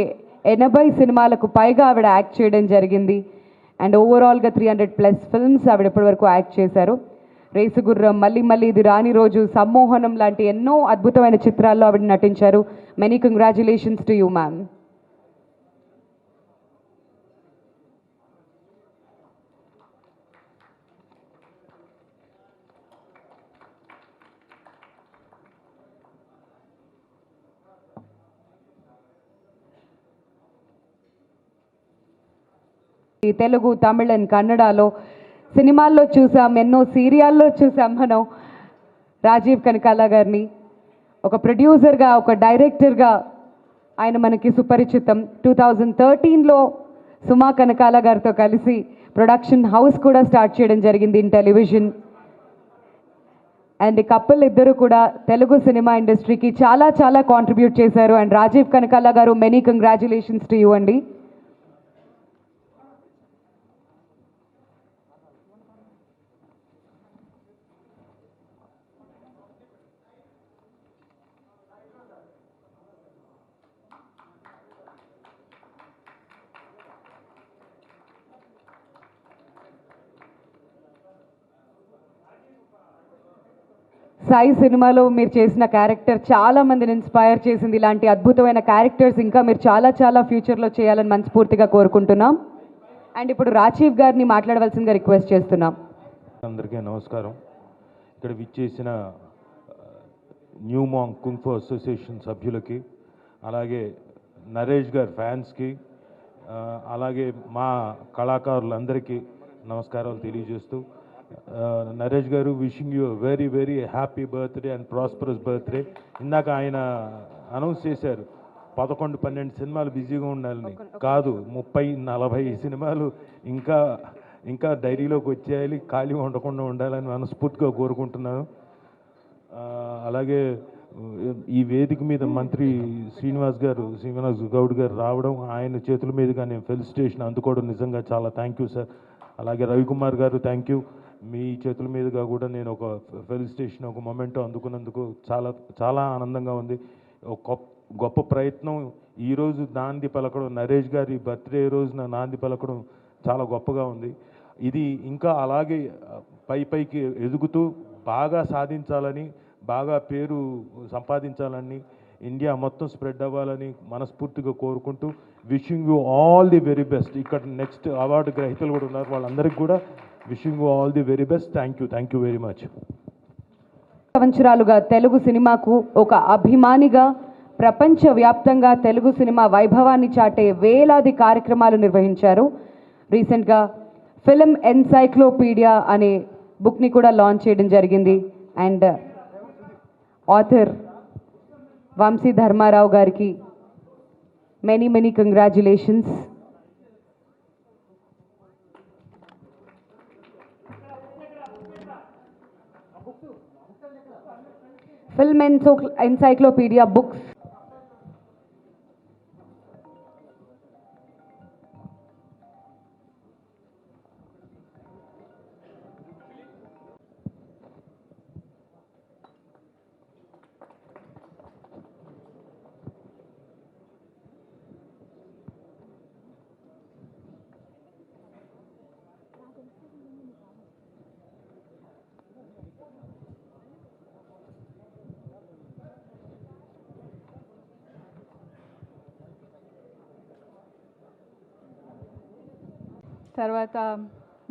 80 సినిమాలకు పైగా ఆవిడ యాక్ట్ చేయడం జరిగింది. అండ్ ఓవరాల్గా 300+ ఫిల్మ్స్ ఆవిడ ఇప్పటివరకు యాక్ట్ చేశారు. రేసుగుర్రం, మళ్ళీ మళ్ళీ ఇది రాని రోజు, సమ్మోహనం లాంటి ఎన్నో అద్భుతమైన చిత్రాల్లో ఆవిడ నటించారు. Many congratulations to you ma'am. Telugu, Tamil and కన్నడలో సినిమాల్లో చూసాం, ఎన్నో సీరియల్లో చూసాం మనం రాజీవ్ కనకాల గారిని. ఒక ప్రొడ్యూసర్గా, ఒక డైరెక్టర్గా ఆయన మనకి సుపరిచితం. 2013లో సుమా కనకాల గారితో కలిసి ప్రొడక్షన్ హౌస్ కూడా స్టార్ట్ చేయడం జరిగింది ఇన్ టెలివిజన్. అండ్ కపుల్ ఇద్దరు కూడా తెలుగు సినిమా ఇండస్ట్రీకి చాలా చాలా కాంట్రిబ్యూట్ చేశారు. అండ్ రాజీవ్ కనకాల గారు, మెనీ కంగ్రాచులేషన్స్ టు యూ అండి. సాయి సినిమాలో మీరు చేసిన క్యారెక్టర్ చాలా మందిని ఇన్స్పైర్ చేసింది. ఇలాంటి అద్భుతమైన క్యారెక్టర్స్ ఇంకా మీరు చాలా చాలా ఫ్యూచర్లో చేయాలని మనస్ఫూర్తిగా కోరుకుంటున్నాం. అండ్ ఇప్పుడు రాజీవ్ గారిని మాట్లాడవలసిందిగా రిక్వెస్ట్ చేస్తున్నాం. అందరికీ నమస్కారం. ఇక్కడ విచ్చేసిన న్యూ మాంగ్ కుంగ్ ఫు అసోసియేషన్ సభ్యులకి, అలాగే నరేష్ గారి ఫ్యాన్స్కి, అలాగే మా కళాకారులందరికీ నమస్కారాలు తెలియజేస్తూ, నరేష్ గారు, wishing you very very happy birthday and prosperous birthday. ఇందాక ఆయన అనౌన్స్ చేశారు 11-12 సినిమాలు బిజీగా ఉండాలని. కాదు, 30-40 సినిమాలు ఇంకా ఇంకా డైరీలోకి వచ్చేయాలి, ఖాళీ ఉండకుండా ఉండాలని మనస్ఫూర్తిగా కోరుకుంటున్నాను. అలాగే ఈ వేదిక మీద మంత్రి శ్రీనివాస్ గౌడ్ గారు రావడం, ఆయన చేతుల మీదుగా నేను ఫెలిసిటేషన్ అందుకోవడం నిజంగా చాలా థ్యాంక్ యూ సార్. అలాగే రవికుమార్ గారు థ్యాంక్ యూ. మీ చేతుల మీదుగా కూడా నేను ఒక ఫెలిసిటేషన్, ఒక మొమెంటో అందుకున్నందుకు చాలా చాలా ఆనందంగా ఉంది. ఒక గొప్ప ప్రయత్నం ఈరోజు నాంది పలకడం, నరేష్ గారి బర్త్డే రోజున నాంది పలకడం చాలా గొప్పగా ఉంది. ఇది ఇంకా అలాగే పైకి ఎదుగుతూ బాగా సాధించాలని, బాగా పేరు సంపాదించాలని, ఇండియా మొత్తం స్ప్రెడ్ అవ్వాలని మనస్ఫూర్తిగా కోరుకుంటూ, wishing you all the very best. ఇక్కడ నెక్స్ట్ అవార్డు గ్రహీతలు కూడా ఉన్నారు, వాళ్ళందరికీ కూడా wishing you all the very best. Thank you very much. సంవత్సరాలుగా తెలుగు సినిమాకు ఒక అభిమానిగా ప్రపంచవ్యాప్తంగా తెలుగు సినిమా వైభవాన్ని చాటే వేలాది కార్యక్రమాలు నిర్వహించారు. రీసెంట్గా ఫిల్మ్ ఎన్సైక్లోపీడియా అనే బుక్ని కూడా లాంచ్ చేయడం జరిగింది. అండ్ ఆథర్ వంశీ ధర్మారావు గారికి many congratulations. Film encyclopaedia books తర్వాత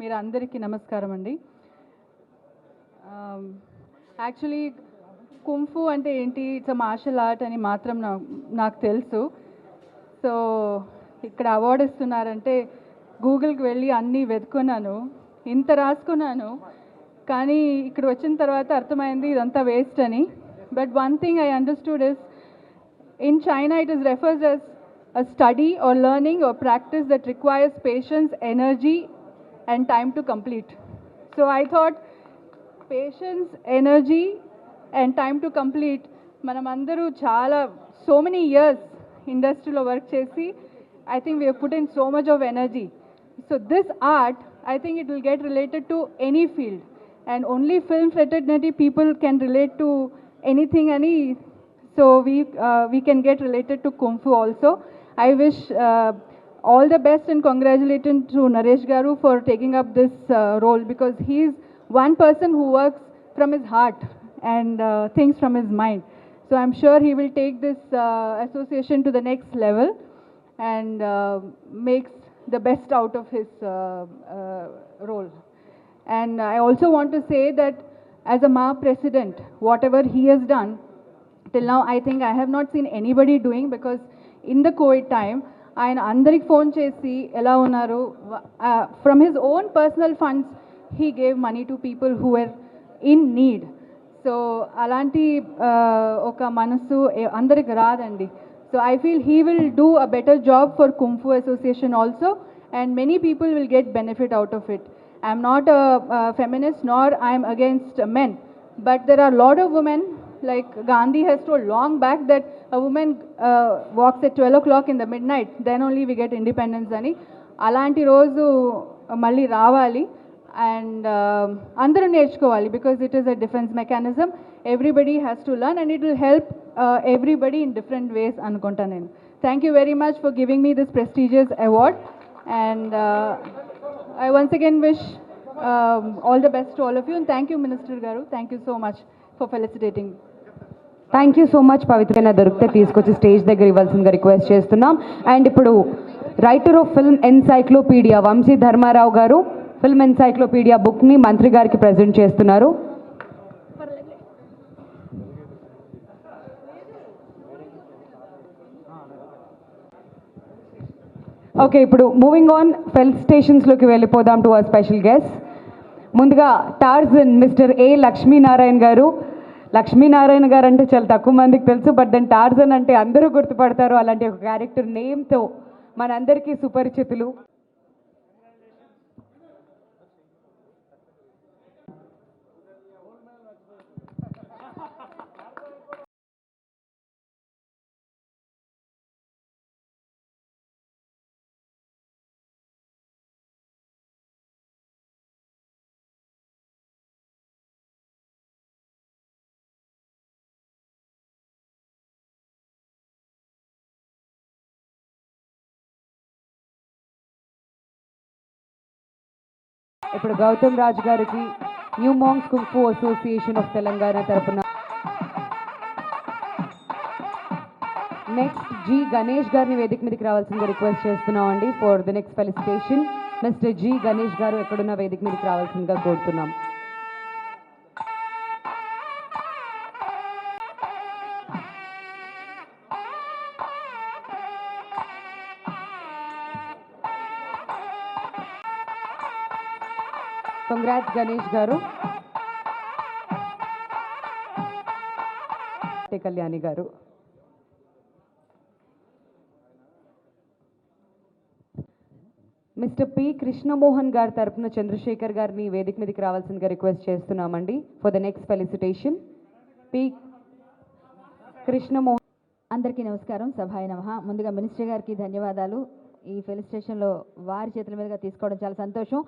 మీరు అందరికీ నమస్కారం అండి. యాక్చువల్లీ కుంఫు అంటే ఏంటి, ఇట్స్ అ మార్షల్ ఆర్ట్ అని మాత్రం నాకు తెలుసు. సో ఇక్కడ అవార్డు ఇస్తున్నారంటే గూగుల్కి వెళ్ళి అన్నీ వెతుకున్నాను, ఇంత రాసుకున్నాను, కానీ ఇక్కడ వచ్చిన తర్వాత అర్థమైంది ఇదంతా వేస్ట్ అని. But one thing I understood is, in China it is referred as a study or learning or practice that requires patience, energy and time to complete. So I thought patience, energy and time to complete. మనమందరూ చాలా so many years ఇండస్ట్రీలో వర్క్ చేసి I think we have put in so much of energy. So this art, I think it will get related to any field, and only film fraternity people can relate to anything, any. So we can get related to Kung Fu also. I wish all the best and congratulations to Naresh Garu for taking up this role, because he is one person who works from his heart and thinks from his mind. So I'm sure he will take this association to the next level and makes the best out of his role. And I also want to say that as a MA president, whatever he has done, till now I think I have not seen anybody doing, because in the COVID time, ఆయన అందరికి ఫోన్ చేసి ఎలా ఉన్నారు, from his own personal funds he gave money to people who were in need. So అలాంటి ఒక మనసు అందరికి రాదండి. So I feel he will do a better job for Kung Fu Association also, and many people will get benefit out of it. I am not a feminist, nor I am against men, but there are a lot of women, like Gandhi has told long back that a woman walks at 12 o'clock in the midnight, then only we get independence ani. Alanti roju malli ravali, and andaru nerchukovali, because it is a defense mechanism. Everybody has to learn, and it will help everybody in different ways anukunta nenu. Thank you very much for giving me this prestigious award, and I once again wish all the best to all of you, and thank you Minister Garu, thank you so much for felicitating me. Thank you so much. పవిత్రన దొరికితే తీసుకొచ్చి స్టేజ్ దగ్గర ఇవ్వాల్సిందిగా రిక్వెస్ట్ చేస్తున్నాం. అండ్ ఇప్పుడు writer of film encyclopedia Vamshi Dharmarao గారు ఫిల్మ్ ఎన్సైక్లోపీడియా బుక్ని మంత్రి గారికి ప్రజెంట్ చేస్తున్నారు. ఓకే, ఇప్పుడు మూవింగ్ ఆన్ ఫెలిసిటేషన్స్లోకి వెళ్ళిపోదాం టు అవర్ స్పెషల్ గెస్ట్. ముందుగా టార్జన్ మిస్టర్ ఏ లక్ష్మీనారాయణ గారు. లక్ష్మీనారాయణ గారు అంటే చాలా తక్కువ మందికి తెలుసు, బట్ దెన్ టార్జన్ అంటే అందరూ గుర్తుపడతారు. అలాంటి ఒక క్యారెక్టర్ నేమ్తో మనందరికీ సుపరిచితులు. ఇప్పుడు గౌతమ్ రాజ్ గారికి న్యూ మాంగ్స్ కుంగ్ ఫు అసోసియేషన్ ఆఫ్ తెలంగాణ తరపున, నెక్స్ట్ జి గణేష్ గారిని వేదిక మీదకి రావాల్సిందిగా రిక్వెస్ట్ చేస్తున్నాం అండి for the next felicitation. Mister G Ganesh గారు ఎక్కడున్న వేదిక మీదకి రావాల్సిందిగా కోరుతున్నాం. కంగ్రాట్స్ గణేష్ గారు. కళ్యాణి గారు. మిస్టర్ పి కృష్ణమోహన్ గారి తరపున చంద్రశేఖర్ గారిని వేదిక మీదకి రావాల్సిందిగా రిక్వెస్ట్ చేస్తున్నామండి for the next felicitation. P Krishnamohan. అందరికీ నమస్కారం, సభాయ నమః. ముందుగా మినిస్టర్ గారికి ధన్యవాదాలు. ఈ ఫెలిసిటేషన్లో వారి చేతుల మీదుగా తీసుకోవడం చాలా సంతోషం.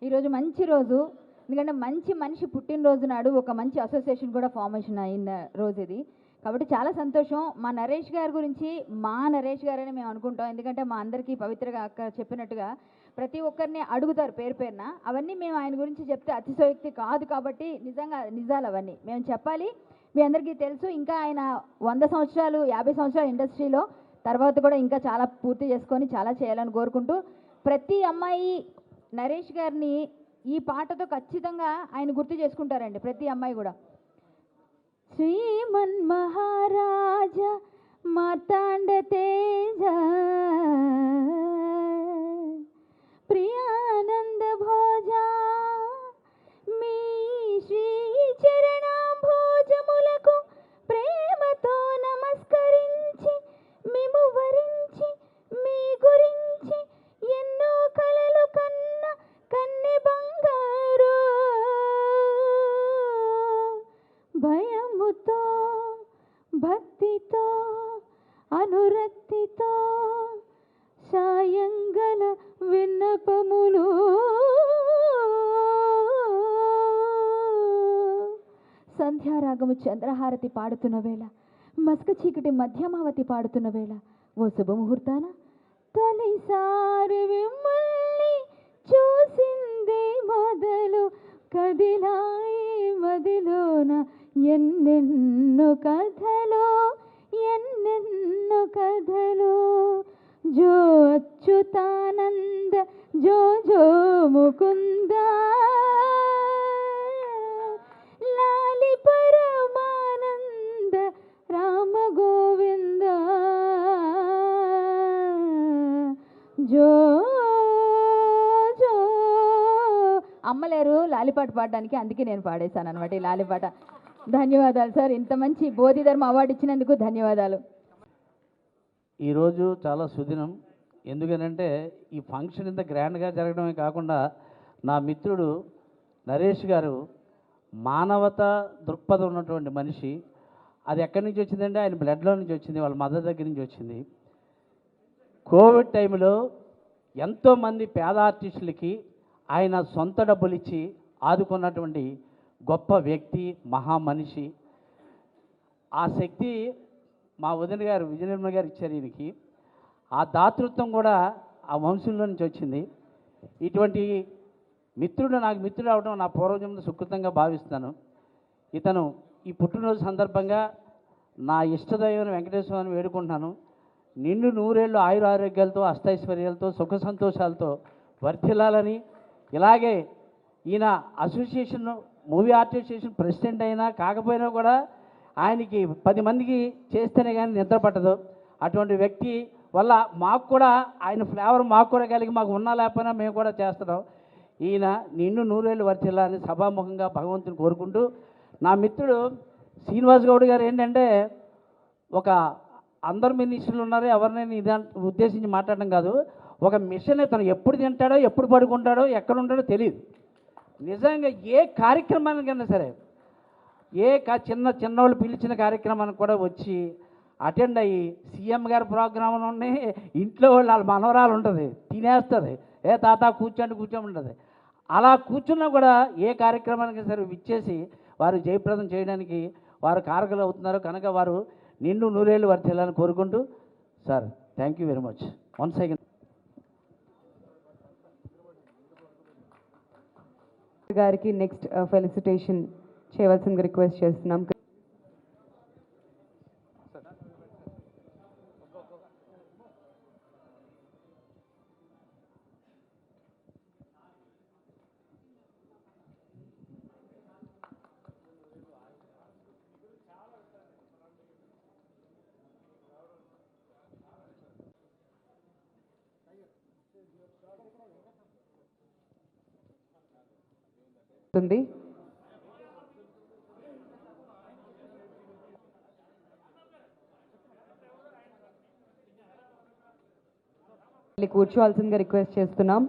ఈరోజు మంచి రోజు, ఎందుకంటే మంచి మనిషి పుట్టినరోజు నాడు ఒక మంచి అసోసియేషన్ కూడా ఫార్మేషన్ అయిన రోజు ఇది. కాబట్టి చాలా సంతోషం. మా నరేష్ గారి గురించి మా నరేష్ గారని మేము అనుకుంటాం, ఎందుకంటే మా అందరికీ పవిత్రగా అక్క చెప్పినట్టుగా ప్రతి ఒక్కరిని అడుగుతారు పేరు పేరున. అవన్నీ మేము ఆయన గురించి చెప్తే అతిశయోక్తి కాదు, కాబట్టి నిజంగా నిజాలు అవన్నీ మేము చెప్పాలి. మీ అందరికీ తెలుసు, ఇంకా ఆయన 100 సంవత్సరాలు 50 సంవత్సరాలు ఇండస్ట్రీలో, తర్వాత కూడా ఇంకా చాలా పూర్తి చేసుకొని చాలా చేయాలని కోరుకుంటూ, ప్రతి అమ్మాయి నరేష్ గారిని ఈ పాటతో ఖచ్చితంగా ఆయన గుర్తు చేసుకుంటారండి, ప్రతి అమ్మాయి కూడా. శ్రీమన్ మహారాజ మార్తాండ తేజ ప్రియానంద భోజ మీ శ్రీ చరణాంభోజములకు ప్రేమతో నమస్కరించి మిము వరించి మీ గురించి ఎన్నో కలలు కన్న కన్నె బంగారు భక్తితో అనురక్తితో సాయంగల విన్నపములు సంధ్యారాగము చంద్రహారతి పాడుతున్న వేళ మస్క చీకటి మధ్యమావతి పాడుతున్న వేళ ఓ శుభముహూర్తాన తొలిసారి మిమ్మల్ని చూసింది మొదలు కదిలాయి మదిలోన ఎన్నెన్నో కథలో జో అచ్యుతానంద జో జో ముకుంద లాలి పరమానంద రామ గోవింద జో జో అమ్మలేరు లాలిపాట పాడడానికి, అందుకే నేను పాడేశాను అనమాట ఈ లాలిపాట. ధన్యవాదాలు సార్, ఇంత మంచి బోధిధర్మ అవార్డు ఇచ్చినందుకు ధన్యవాదాలు. ఈరోజు చాలా సుదినం. ఎందుకనంటే ఈ ఫంక్షన్ ఇంత గ్రాండ్గా జరగడమే కాకుండా నా మిత్రుడు నరేష్ గారు మానవతా దృక్పథం ఉన్నటువంటి మనిషి. అది ఎక్కడి నుంచి వచ్చిందంటే ఆయన బ్లడ్లో నుంచి వచ్చింది, వాళ్ళ మదర్ దగ్గర నుంచి వచ్చింది. కోవిడ్ టైంలో ఎంతోమంది పేద ఆర్టిస్టులకి ఆయన సొంత డబ్బులు ఇచ్చి ఆదుకున్నటువంటి గొప్ప వ్యక్తి, మహామనిషి. ఆ శక్తి మా వదిన గారు విజయనిర్మల గారు ఇచ్చారు ఈయనకి. ఆ దాతృత్వం కూడా ఆ వంశంలో నుంచి వచ్చింది. ఇటువంటి మిత్రుడు నాకు మిత్రుడు అవడం నా పూర్వజన్మ సుకృతంగా భావిస్తాను. ఇతను ఈ పుట్టినరోజు సందర్భంగా నా ఇష్టదైవం వెంకటేశ్వరాన్ని వేడుకుంటున్నాను. నిండు నూరేళ్ళు ఆయుర ఆరోగ్యాలతో అష్టైశ్వర్యాలతో సుఖ సంతోషాలతో వర్ధిల్లాలని, ఇలాగే ఈయన అసోసియేషన్ మూవీ ఆర్టిస్టేషన్ ప్రెసిడెంట్ అయినా కాకపోయినా కూడా ఆయనకి 10 మందికి చేస్తేనే కానీ నిద్ర పట్టదు. అటువంటి వ్యక్తి వల్ల మాకు కూడా ఆయన ఫ్లేవర్ మాకు కూడా కలిగి మాకు ఉన్నా లేకపోయినా మేము కూడా చేస్తున్నాం. ఈయన నిన్ను నూరేళ్ళు వర్తిల్లాలని సభాముఖంగా భగవంతుని కోరుకుంటూ, నా మిత్రుడు శ్రీనివాస్ గౌడ్ గారు ఏంటంటే ఒక అందరు మినిస్టర్లు ఉన్నారు, ఎవరినైనా ఇదే ఉద్దేశించి మాట్లాడడం కాదు, ఒక మిషన్ తను ఎప్పుడు తింటాడో ఎప్పుడు పడుకుంటాడో ఎక్కడ ఉంటాడో తెలియదు. నిజంగా ఏ కార్యక్రమానికైనా సరే, చిన్నవాళ్ళు పిలిచిన కార్యక్రమానికి కూడా వచ్చి అటెండ్ అయ్యి సీఎం గారి ప్రోగ్రాంలోనే ఇంట్లో వాళ్ళ మనవరాలు ఉంటుంది, తినేస్తుంది, ఏ తాత కూర్చోమంటుంది. అలా కూర్చున్నా కూడా ఏ కార్యక్రమానికి సరే విచ్చేసి వారు జయప్రదం చేయడానికి వారు కారకులు అవుతున్నారు. కనుక వారు నిండు నూరేళ్ళు వర్తిల్లాలని కోరుకుంటూ, sir thank you very much once again. గారికి నెక్స్ట్ ఫెలిసిటేషన్ చేయవలసిందిగా రిక్వెస్ట్ చేస్తున్నాం. కూర్చోవాల్సిందిగా రిక్వెస్ట్ చేస్తున్నాం.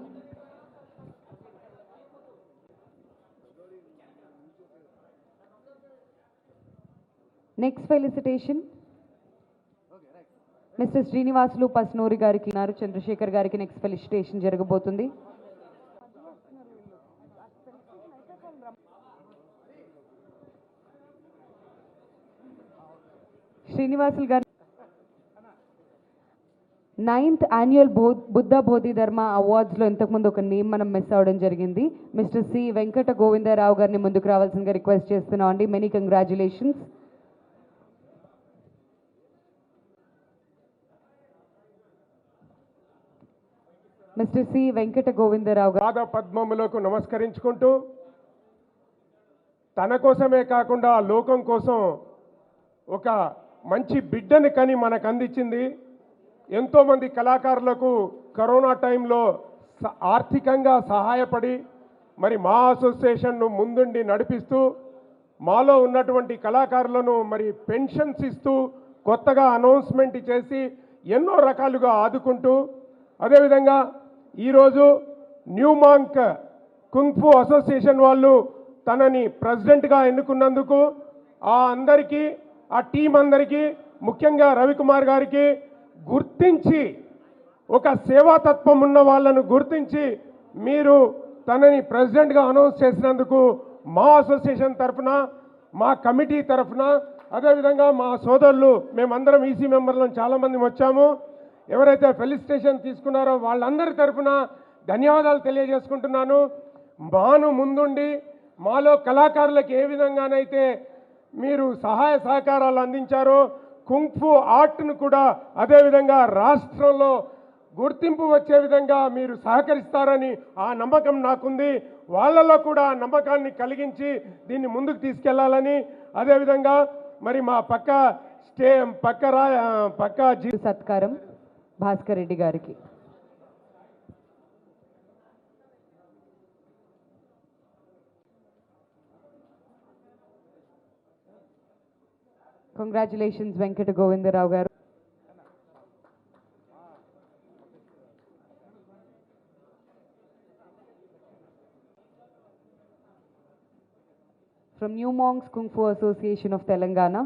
Next felicitation mister Srinivasulu Pasnoori గారికి, నారు చంద్రశేఖర్ గారికి నెక్స్ట్ ఫెలిసిటేషన్ జరగబోతుంది. శ్రీనివాసులు గారు 9th యాన్యువల్ బుద్ధ బోధిధర్మ అవార్డ్స్లో ఇంతకుముందు ఒక నేమ్ మనం మిస్ అవ్వడం జరిగింది. మిస్టర్ సి వెంకట గోవిందరావు గారిని ముందుకు రావాల్సిందిగా రిక్వెస్ట్ చేస్తున్నాం అండి. Many congratulations. Mister C Venkata Govindarao గారు పాద పద్మములకు నమస్కరించుకుంటూ, తన కోసమే కాకుండా లోకం కోసం ఒక మంచి బిడ్డని కని మనకు అందించింది. ఎంతోమంది కళాకారులకు కరోనా టైంలో ఆర్థికంగా సహాయపడి మరి మా అసోసియేషన్ను ముందుండి నడిపిస్తూ, మాలో ఉన్నటువంటి కళాకారులను మరి పెన్షన్స్ ఇస్తూ, కొత్తగా అనౌన్స్మెంట్ చేసి ఎన్నో రకాలుగా ఆదుకుంటూ, అదేవిధంగా ఈరోజు న్యూ మాంక్ కుంగ్ఫు అసోసియేషన్ వాళ్ళు తనని ప్రెసిడెంట్గా ఎన్నుకున్నందుకు ఆ అందరికీ ఆ టీం అందరికీ, ముఖ్యంగా రవికుమార్ గారికి గుర్తించి, ఒక సేవాతత్వం ఉన్న వాళ్ళను గుర్తించి మీరు తనని ప్రెసిడెంట్గా అనౌన్స్ చేసినందుకు మా అసోసియేషన్ తరఫున, మా కమిటీ తరఫున, అదేవిధంగా మా సోదరులు మేమందరం ఈసీ మెంబర్లను చాలామంది వచ్చాము, ఎవరైతే ఫెలిసిటేషన్ తీసుకున్నారో వాళ్ళందరి తరఫున ధన్యవాదాలు తెలియజేసుకుంటున్నాను. మాను ముందుండి మాలో కళాకారులకు ఏ విధంగానైతే మీరు సహాయ సహకారాలు అందించారో, కుంగ్ఫు ఆర్ట్ను కూడా అదేవిధంగా రాష్ట్రంలో గుర్తింపు వచ్చే విధంగా మీరు సహకరిస్తారని ఆ నమ్మకం నాకుంది. వాళ్ళలో కూడా ఆ నమ్మకాన్ని కలిగించి దీన్ని ముందుకు తీసుకెళ్లాలని, అదేవిధంగా మరి మా పక్క సత్కారం భాస్కర్ రెడ్డి గారికి. కంగ్రాచులేషన్స్ వెంకట గోవిందరావు గారు. From New Monks Kung Fu Association of Telangana.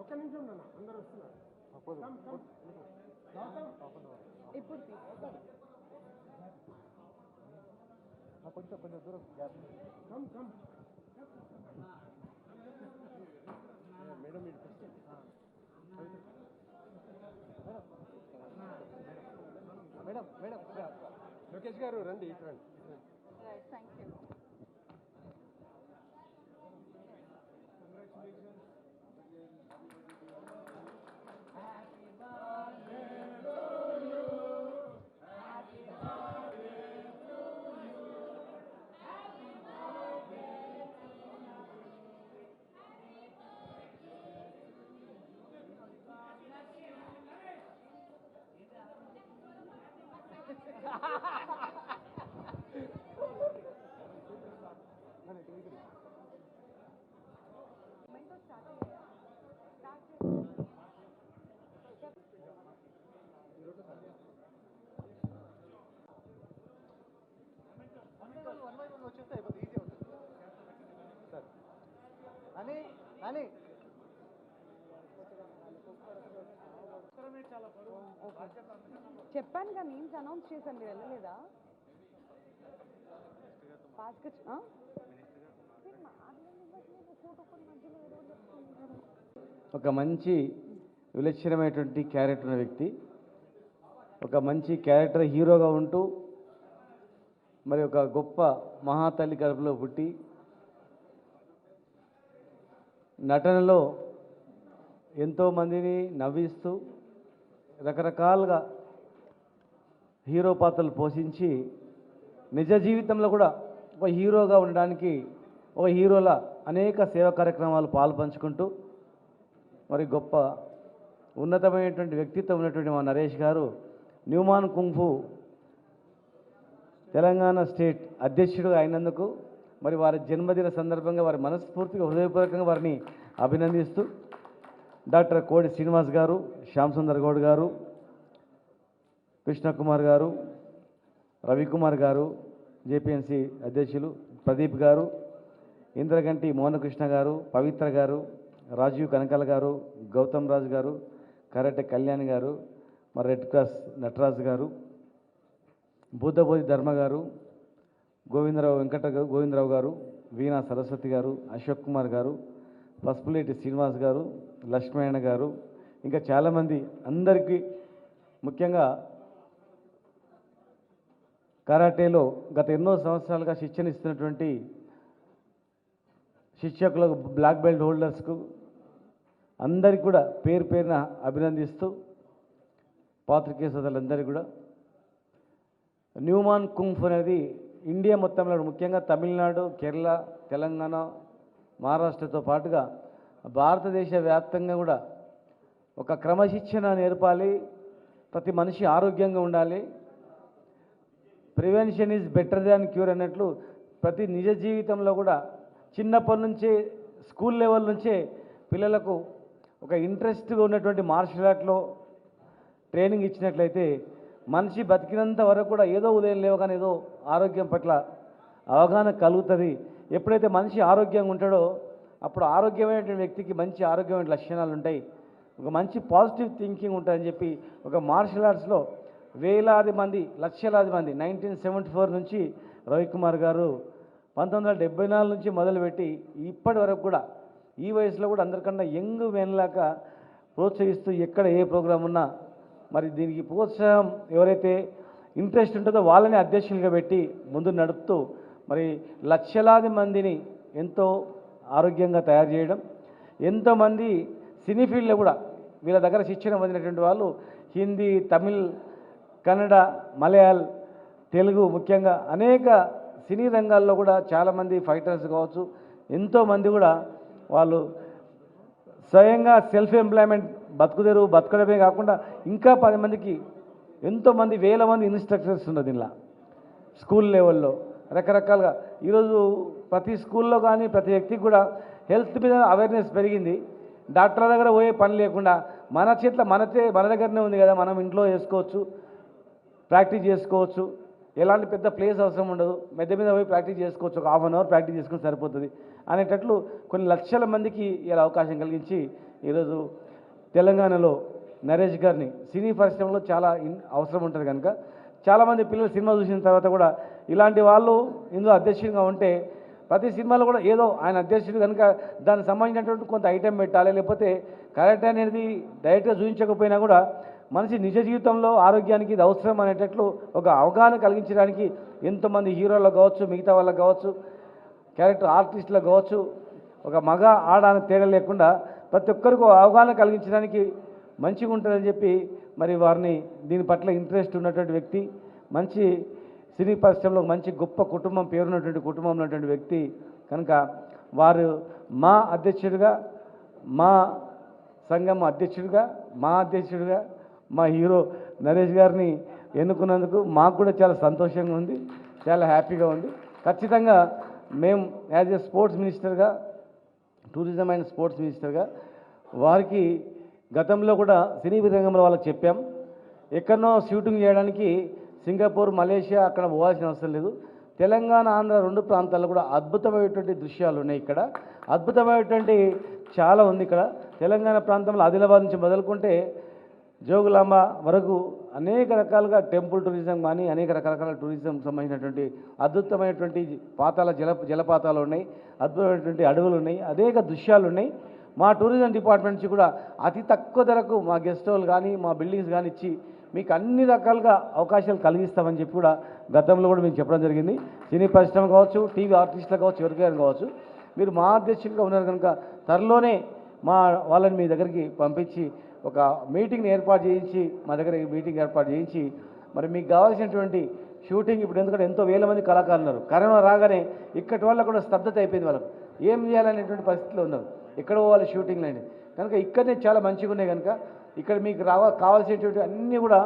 ఒక్క నిమిషం నాన్న, అందరూ వస్తున్నారు. కొంచెం దూరం మేడం మేడం లోకేష్ గారు రండి, ఇటు రండి. చెప్పాను కదా, నేమ్స్ అనౌన్స్ చేశాను, మీరు వెళ్ళలేదా? ఒక మంచి విలక్షణమైనటువంటి క్యారెక్టర్ ఉన్న వ్యక్తి, ఒక మంచి క్యారెక్టర్ హీరోగా ఉంటూ మరి ఒక గొప్ప మహాతల్లి కడుపులో పుట్టి నటనలో ఎంతోమందిని నవ్విస్తూ రకరకాలుగా హీరో పాత్రలు పోషించి నిజ జీవితంలో కూడా ఒక హీరోగా ఉండడానికి ఒక హీరోలా అనేక సేవా కార్యక్రమాలు పాల్పంచుకుంటూ మరి గొప్ప ఉన్నతమైనటువంటి వ్యక్తిత్వం ఉన్నటువంటి మా నరేష్ గారు న్యూమాన్ కుంగ్ఫు తెలంగాణ స్టేట్ అధ్యక్షుడు అయినందుకు మరి వారి జన్మదిన సందర్భంగా వారి మనస్ఫూర్తిగా హృదయపూర్వకంగా వారిని అభినందిస్తూ డాక్టర్ కోడి శ్రీనివాస్ గారు, శ్యామ్ సుందర్ గౌడ్ గారు, కృష్ణకుమార్ గారు, రవికుమార్ గారు, జేపీఎన్సీ అధ్యక్షులు ప్రదీప్ గారు, ఇంద్రగంటి మోహనకృష్ణ గారు, పవిత్ర గారు, రాజీవ్ కనకాల గారు, గౌతమ్ రాజు గారు, కరాటే కళ్యాణ్ గారు, మరి రెడ్ క్రాస్ నటరాజు గారు, బుద్ధబోధి ధర్మ గారు, గోవిందరావు గారు, వీణా సరస్వతి గారు, అశోక్ కుమార్ గారు, పసుపులేటి శ్రీనివాస్ గారు, లక్ష్మణ గారు, ఇంకా చాలామంది అందరికీ ముఖ్యంగా కరాటేలో గత ఎన్నో సంవత్సరాలుగా శిక్షణ ఇస్తున్నటువంటి శిక్షకులకు, బ్లాక్ బెల్ట్ హోల్డర్స్కు అందరికీ కూడా పేరు పేరున అభినందిస్తూ పాత్రికేయ సోదరులందరికీ కూడా న్యూమాన్ కుంగ్ఫు అనేది ఇండియా మొత్తంలో ముఖ్యంగా తమిళనాడు, కేరళ, తెలంగాణ, మహారాష్ట్రతో పాటుగా భారతదేశ వ్యాప్తంగా కూడా ఒక క్రమశిక్షణ నేర్పాలి, ప్రతి మనిషి ఆరోగ్యంగా ఉండాలి, prevention is better than cure అన్నట్లు ప్రతి నిజ జీవితంలో కూడా చిన్నప్పటి నుంచే స్కూల్ లెవెల్ నుంచే పిల్లలకు ఒక ఇంట్రెస్ట్గా ఉన్నటువంటి మార్షల్ ఆర్ట్లో ట్రైనింగ్ ఇచ్చినట్లయితే మనిషి బతికినంత వరకు కూడా ఏదో ఉదయం లేవగానే ఏదో ఆరోగ్యం పట్ల అవగాహన కలుగుతుంది. ఎప్పుడైతే మనిషి ఆరోగ్యంగా ఉంటాడో అప్పుడు ఆరోగ్యమైనటువంటి వ్యక్తికి మంచి ఆరోగ్యమైన లక్షణాలు ఉంటాయి, ఒక మంచి పాజిటివ్ థింకింగ్ ఉంటుందని చెప్పి ఒక మార్షల్ ఆర్ట్స్లో వేలాది మంది లక్షలాది మంది 1974 నుంచి రవికుమార్ గారు 1974 నుంచి మొదలుపెట్టి ఇప్పటి వరకు కూడా ఈ వయసులో కూడా అందరికన్నా యంగ్ మెన్లాక ప్రోత్సహిస్తూ ఎక్కడ ఏ ప్రోగ్రాం ఉన్నా మరి దీనికి ప్రోత్సాహం ఎవరైతే ఇంట్రెస్ట్ ఉంటుందో వాళ్ళని అధ్యక్షులుగా పెట్టి ముందు నడుపుతూ మరి లక్షలాది మందిని ఎంతో ఆరోగ్యంగా తయారు చేయడం, ఎంతోమంది సినీ ఫీల్డ్లో కూడా వీళ్ళ దగ్గర శిక్షణ పొందినటువంటి వాళ్ళు హిందీ, తమిళ్, కన్నడ, మలయాళ, తెలుగు ముఖ్యంగా అనేక సినీ రంగాల్లో కూడా చాలామంది ఫైటర్స్ కావచ్చు, ఎంతోమంది కూడా వాళ్ళు స్వయంగా సెల్ఫ్ ఎంప్లాయ్మెంట్ బతకడమే కాకుండా ఇంకా 10 మందికి ఎంతోమంది వేల మంది ఇన్స్ట్రక్టర్స్ ఉన్నారు దీనిలో స్కూల్ లెవెల్లో రకరకాలుగా. ఈరోజు ప్రతి స్కూల్లో కానీ ప్రతి వ్యక్తికి కూడా హెల్త్ మీద అవేర్నెస్ పెరిగింది. డాక్టర్ దగ్గర పోయే పని లేకుండా మన చేతిలో మన దగ్గరనే ఉంది కదా, మనం ఇంట్లో చేసుకోవచ్చు, ప్రాక్టీస్ చేసుకోవచ్చు, ఎలాంటి పెద్ద ప్లేస్ అవసరం ఉండదు, మెద్ద మీద పోయి ప్రాక్టీస్ చేసుకోవచ్చు, ఒక ½ అవర్ ప్రాక్టీస్ చేసుకుని సరిపోతుంది అనేటట్లు కొన్ని లక్షల మందికి ఇలా అవకాశం కలిగించి ఈరోజు తెలంగాణలో నరేష్ గారిని సినీ పరిశ్రమలో చాలా అవసరం ఉంటుంది కనుక చాలామంది పిల్లలు సినిమా చూసిన తర్వాత కూడా ఇలాంటి వాళ్ళు ఇందులో అధ్యక్షుడిగా ఉంటే ప్రతి సినిమాలో కూడా ఏదో ఆయన అధ్యక్షుడు కనుక దానికి సంబంధించినటువంటి కొంత ఐటెం పెట్టాలి, లేకపోతే కరెక్ట్ అనేది డైరెక్ట్గా చూపించకపోయినా కూడా మనిషి నిజ జీవితంలో ఆరోగ్యానికి ఇది అవసరం అనేటట్లు ఒక అవగాహన కలిగించడానికి ఎంతోమంది హీరోలకు కావచ్చు, మిగతా వాళ్ళకు కావచ్చు, క్యారెక్టర్ ఆర్టిస్టులకు కావచ్చు, ఒక మగ ఆడ అని తేడా లేకుండా ప్రతి ఒక్కరికి అవగాహన కలిగించడానికి మంచిగా ఉంటుందని చెప్పి మరి వారిని దీని పట్ల ఇంట్రెస్ట్ ఉన్నటువంటి వ్యక్తి, మంచి సినీ పరిశ్రమలో మంచి గొప్ప కుటుంబం, పేరున్నటువంటి కుటుంబం ఉన్నటువంటి వ్యక్తి కనుక వారు మా అధ్యక్షుడిగా, మా సంఘం అధ్యక్షుడిగా, మా అధ్యక్షుడిగా మా హీరో నరేష్ గారిని ఎన్నుకున్నందుకు మాకు కూడా చాలా సంతోషంగా ఉంది, చాలా హ్యాపీగా ఉంది. ఖచ్చితంగా మేము యాజ్ ఏ స్పోర్ట్స్ మినిస్టర్గా, టూరిజం అండ్ స్పోర్ట్స్ మినిస్టర్గా వారికి గతంలో కూడా సినీ రంగంలో వాళ్ళకి చెప్పాం, ఎక్కడనో షూటింగ్ చేయడానికి సింగపూర్, మలేషియా అక్కడ పోవాల్సిన అవసరం లేదు, తెలంగాణ, ఆంధ్ర 2 ప్రాంతాల్లో కూడా అద్భుతమైనటువంటి దృశ్యాలు ఉన్నాయి. ఇక్కడ అద్భుతమైనటువంటి చాలా ఉంది. ఇక్కడ తెలంగాణ ప్రాంతంలో ఆదిలాబాద్ నుంచి మొదలుకుంటే జోగులాంబ వరకు అనేక రకాలుగా టెంపుల్ టూరిజం కానీ అనేక రకరకాల టూరిజం సంబంధించినటువంటి అద్భుతమైనటువంటి జలపాతాలు ఉన్నాయి, అద్భుతమైనటువంటి అడవులు ఉన్నాయి, అనేక దృశ్యాలు ఉన్నాయి. మా టూరిజం డిపార్ట్మెంట్ నుంచి కూడా అతి తక్కువ ధరకు మా గెస్ట్ హౌస్ కానీ మా బిల్డింగ్స్ కానీ ఇచ్చి మీకు అన్ని రకాలుగా అవకాశాలు కలిగిస్తామని చెప్పి కూడా గతంలో కూడా మేము చెప్పడం జరిగింది. సినీ పరిశ్రమ కావచ్చు, టీవీ ఆర్టిస్టులు కావచ్చు, ఎవరికైనా కావచ్చు, మీరు మా అధ్యక్షులుగా ఉన్నారు కనుక త్వరలోనే మా వాళ్ళని మీ దగ్గరికి పంపించి ఒక మీటింగ్ని ఏర్పాటు చేయించి మా దగ్గర మీటింగ్ ఏర్పాటు చేయించి మరి మీకు కావాల్సినటువంటి షూటింగ్ ఇప్పుడు ఎందుకంటే ఎంతో వేల మంది కళాకారులు ఉన్నారు. కరోనా రాగానే ఇక్కడి వల్ల కూడా స్తబ్దత అయిపోయింది, వాళ్ళకు ఏం చేయాలనేటువంటి పరిస్థితిలో ఉన్నారు, ఎక్కడ పోవాలి షూటింగ్లు అనేది కనుక ఇక్కడనే చాలా మంచిగా ఉన్నాయి కనుక ఇక్కడ మీకు కావాల్సినటువంటి అన్నీ కూడా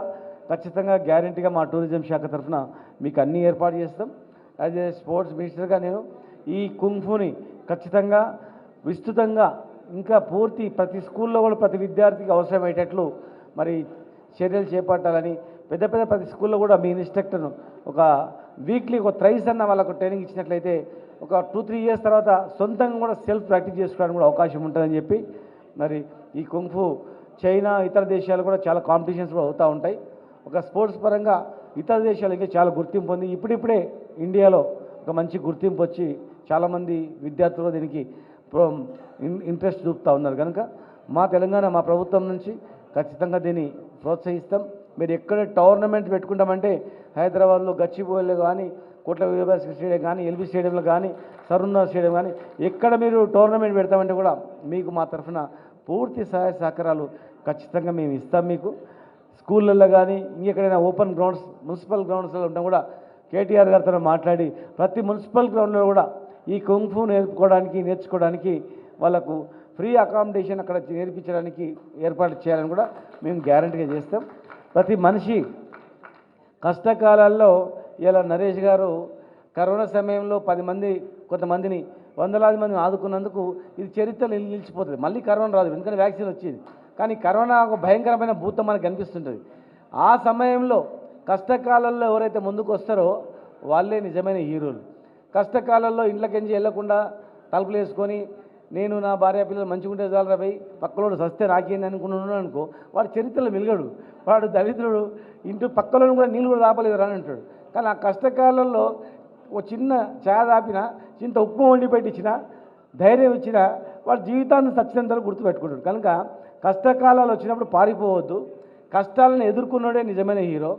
ఖచ్చితంగా గ్యారెంటీగా మా టూరిజం శాఖ తరఫున మీకు అన్నీ ఏర్పాటు చేస్తాం. యాజ్ ఏ స్పోర్ట్స్ మినిస్టర్గా నేను ఈ కుంఫుని ఖచ్చితంగా విస్తృతంగా ఇంకా పూర్తి ప్రతి స్కూల్లో కూడా ప్రతి విద్యార్థికి అవసరమయ్యేటట్లు మరి చర్యలు చేపట్టాలని ప్రతి స్కూల్లో కూడా మీ ఇన్స్ట్రక్టర్ను ఒక వీక్లీ ఒక థ్రైస్ అన్న వాళ్ళకు ట్రైనింగ్ ఇచ్చినట్లయితే ఒక 2-3 ఇయర్స్ తర్వాత సొంతంగా కూడా సెల్ఫ్ ప్రాక్టీస్ చేసుకోవడానికి కూడా అవకాశం ఉంటుందని చెప్పి మరి ఈ కుంఫు చైనా ఇతర దేశాలు కూడా చాలా కాంపిటీషన్స్ కూడా అవుతూ ఉంటాయి. ఒక స్పోర్ట్స్ పరంగా ఇతర దేశాలు ఇంకా చాలా గుర్తింపు పొంది ఇప్పుడిప్పుడే ఇండియాలో ఒక మంచి గుర్తింపు వచ్చి చాలామంది విద్యార్థులు దీనికి ఇంట్రెస్ట్ చూపుతూ ఉన్నారు కనుక మా తెలంగాణ మా ప్రభుత్వం నుంచి ఖచ్చితంగా దీన్ని ప్రోత్సహిస్తాం. మీరు ఎక్కడ టోర్నమెంట్ పెట్టుకుంటామంటే హైదరాబాద్లో గచ్చిబౌలిలో కానీ, కోట్ల యూనివర్సిటీ స్టేడియం కానీ, ఎల్బీ స్టేడియంలో కానీ, సరున్న స్టేడియం కానీ ఎక్కడ మీరు టోర్నమెంట్ పెడతామంటే కూడా మీకు మా తరఫున పూర్తి సహాయ సహకారాలు ఖచ్చితంగా మేము ఇస్తాం. మీకు స్కూళ్ళల్లో కానీ ఇంకెక్కడైనా ఓపెన్ గ్రౌండ్స్ మున్సిపల్ గ్రౌండ్స్లో ఉన్నా కూడా కేటీఆర్ గారితో మాట్లాడి ప్రతి మున్సిపల్ గ్రౌండ్లో కూడా ఈ కుంఫు నేర్చుకోవడానికి వాళ్ళకు ఫ్రీ అకామిడేషన్ అక్కడ నేర్పించడానికి ఏర్పాటు చేయాలని కూడా మేము గ్యారంటీగా చేస్తాం. ప్రతి మనిషి కష్టకాలాల్లో ఇలా నరేష్ గారు కరోనా సమయంలో కొంతమందిని వందలాది మందిని ఆదుకున్నందుకు ఇది చరిత్రలో నిలిచిపోతుంది. మళ్ళీ కరోనా రాదు, ఎందుకంటే వ్యాక్సిన్ వచ్చింది. కానీ కరోనా ఒక భయంకరమైన భూతం మనకు కనిపిస్తుంటుంది. ఆ సమయంలో కష్టకాలంలో ఎవరైతే ముందుకు వస్తారో వాళ్ళే నిజమైన హీరోలు. కష్టకాలంలో ఇంట్లోకించి వెళ్ళకుండా తలుపులు వేసుకొని నేను నా భార్య పిల్లలు మంచిగా ఉంటే చాలు రాబోయి పక్కలోడు సస్తే నాకేంది అనుకున్నాను అనుకో, వాడు చరిత్రలో మిలగడు, వాడు దరిద్రుడు, ఇంటి పక్కలను కూడా నీళ్ళు కూడా దాపలేదు అని అంటాడు. కానీ ఆ కష్టకాలంలో ఒక చిన్న ఛాయ దాపిన, చింత ఉప్పు వండి పెట్టించిన, ధైర్యం ఇచ్చిన వాడు జీవితాన్ని సచ్చినంతలో గుర్తుపెట్టుకుంటాడు. కనుక కష్టకాలాలు వచ్చినప్పుడు పారిపోవద్దు. కష్టాలను ఎదుర్కొన్నాడే నిజమైన హీరో.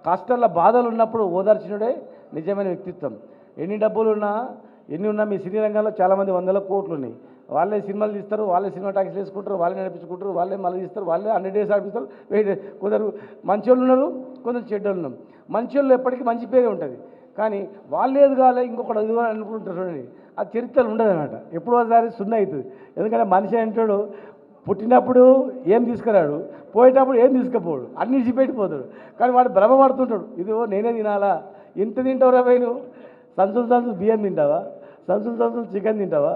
కష్టాల బాధలు ఉన్నప్పుడు ఓదార్చినడే నిజమైన వ్యక్తిత్వం. ఎన్ని డబ్బులు ఉన్నా ఎన్ని ఉన్నా మీ సినీ రంగంలో చాలామంది 100 కోట్లు ఉన్నాయి. వాళ్ళే సినిమాలు తీస్తారు, వాళ్ళే సినిమా ట్యాక్సీలు వేసుకుంటారు, వాళ్ళే నడిపించుకుంటారు, వాళ్ళే మళ్ళీ తీస్తారు, వాళ్ళే 100 days ఆడిపిస్తారు. కొందరు మంచోళ్ళు ఉన్నారు, కొందరు చెడ్డోళ్ళు ఉన్నారు. మంచోళ్ళు ఎప్పటికీ మంచి పేరే ఉంటుంది. కానీ వాళ్ళు ఏది కావాలి ఇంకొకటి అది కావాలి అనుకుంటారు చూడండి, ఆ చరిత్రలు ఉండదు అనమాట. ఎప్పుడో ఒకసారి సున్నా అవుతుంది. ఎందుకంటే మనిషి అంటాడు పుట్టినప్పుడు ఏం తీసుకురాడు, పోయేటప్పుడు ఏం తీసుకుపోడు, అన్ని ఇచ్చిపెట్టిపోతాడు. కానీ వాడు భ్రమపడుతుంటాడు, ఇదిగో నేనే తినాలా, ఇంత తింటావురా పోయి, నువ్వు సంచులు బియ్యం తింటావా, సంచులు చికెన్ తింటావా,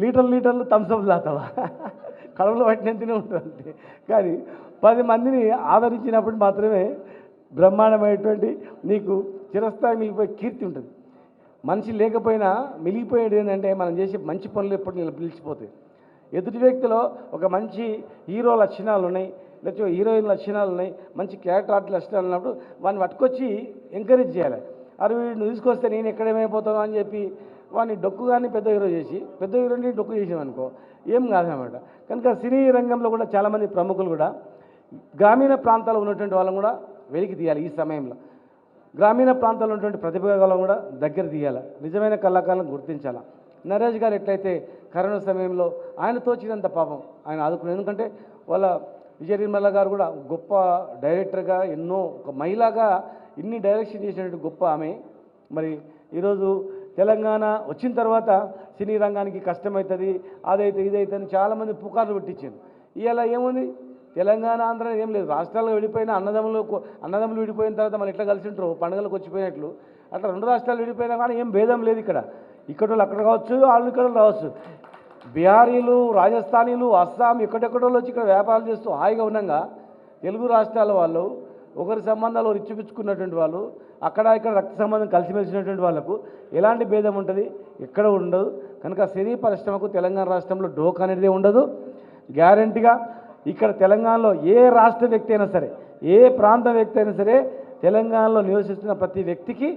లీటర్లు థమ్స్అప్ తాతావా, కడుపులో పట్టిన తినే ఉంటుంది. కానీ 10 మందిని ఆదరించినప్పుడు మాత్రమే బ్రహ్మాండమైనటువంటి నీకు చిరస్థాయి మిగిలిపోయే కీర్తి ఉంటుంది. మనిషి లేకపోయినా మిగిలిపోయేది ఏంటంటే మనం చేసే మంచి పనులు ఎప్పుడు నిలిచిపోతాయి. ఎదుటి వ్యక్తిలో ఒక మంచి హీరో లక్షణాలు ఉన్నాయి, లేకపోతే హీరోయిన్ లక్షణాలు ఉన్నాయి, మంచి క్యారెక్టర్ ఆర్ట్ లక్షణాలు ఉన్నప్పుడు వాడిని పట్టుకొచ్చి ఎంకరేజ్ చేయాలి. అరే వీడిని తీసుకొస్తే నేను ఎక్కడేమైపోతాను అని చెప్పి వాడిని డొక్కు కానీ పెద్ద హీరో చేసి పెద్ద హీరోని డొక్కు చేసామనుకో ఏం కాదనమాట. కనుక సినీ రంగంలో కూడా చాలామంది ప్రముఖులు కూడా గ్రామీణ ప్రాంతాల్లో ఉన్నటువంటి వాళ్ళని కూడా వెలికి తీయాలి. ఈ సమయంలో గ్రామీణ ప్రాంతాల్లో ఉన్నటువంటి ప్రతిభాలను కూడా దగ్గర తీయాలి, నిజమైన కళాకారులను గుర్తించాలి. నరేష్ గారు ఎట్లయితే కరోనా సమయంలో ఆయన తోచినంత పాపం ఆయన ఆదుకున్నారు. ఎందుకంటే వాళ్ళ విజయ నిర్మల గారు కూడా గొప్ప డైరెక్టర్గా ఒక మహిళగా ఇన్ని డైరెక్షన్ చేసినటువంటి గొప్ప ఆమె. మరి ఈరోజు తెలంగాణ వచ్చిన తర్వాత సినీ రంగానికి కష్టమవుతుంది, అదైతే ఇదైతే అని చాలామంది పుకార్లు పెట్టించారు. ఇవాళ ఏముంది, తెలంగాణ ఆంధ్ర ఏం లేదు, రాష్ట్రాల్లో విడిపోయిన అన్నదమ్ములు విడిపోయిన తర్వాత మనం ఎట్లా కలిసి ఉంటారు పండుగలకు వచ్చిపోయినట్లు, అట్లా 2 రాష్ట్రాలు విడిపోయినా కానీ ఏం భేదం లేదు. ఇక్కడ వాళ్ళు అక్కడ కావచ్చు, వాళ్ళు ఇక్కడ రావచ్చు. బీహారీలు, రాజస్థానీలు, అస్సాం ఎక్కడెక్కడో వచ్చి ఇక్కడ వ్యాపారాలు చేస్తూ హాయిగా ఉన్నాగా తెలుగు రాష్ట్రాల వాళ్ళు ఒకరి సంబంధాలు ఇచ్చిపుచ్చుకున్నటువంటి వాళ్ళు అక్కడ ఇక్కడ రక్త సంబంధం కలిసిమెలిసినటువంటి వాళ్ళకు ఎలాంటి భేదం ఉంటుంది, ఎక్కడ ఉండదు. కనుక సినీ పరిశ్రమకు తెలంగాణ రాష్ట్రంలో డోక్ అనేది ఉండదు. గ్యారంటీగా ఇక్కడ తెలంగాణలో ఏ రాష్ట్ర వ్యక్తి అయినా సరే, ఏ ప్రాంత వ్యక్తి అయినా సరే తెలంగాణలో నివసిస్తున్న ప్రతి వ్యక్తికి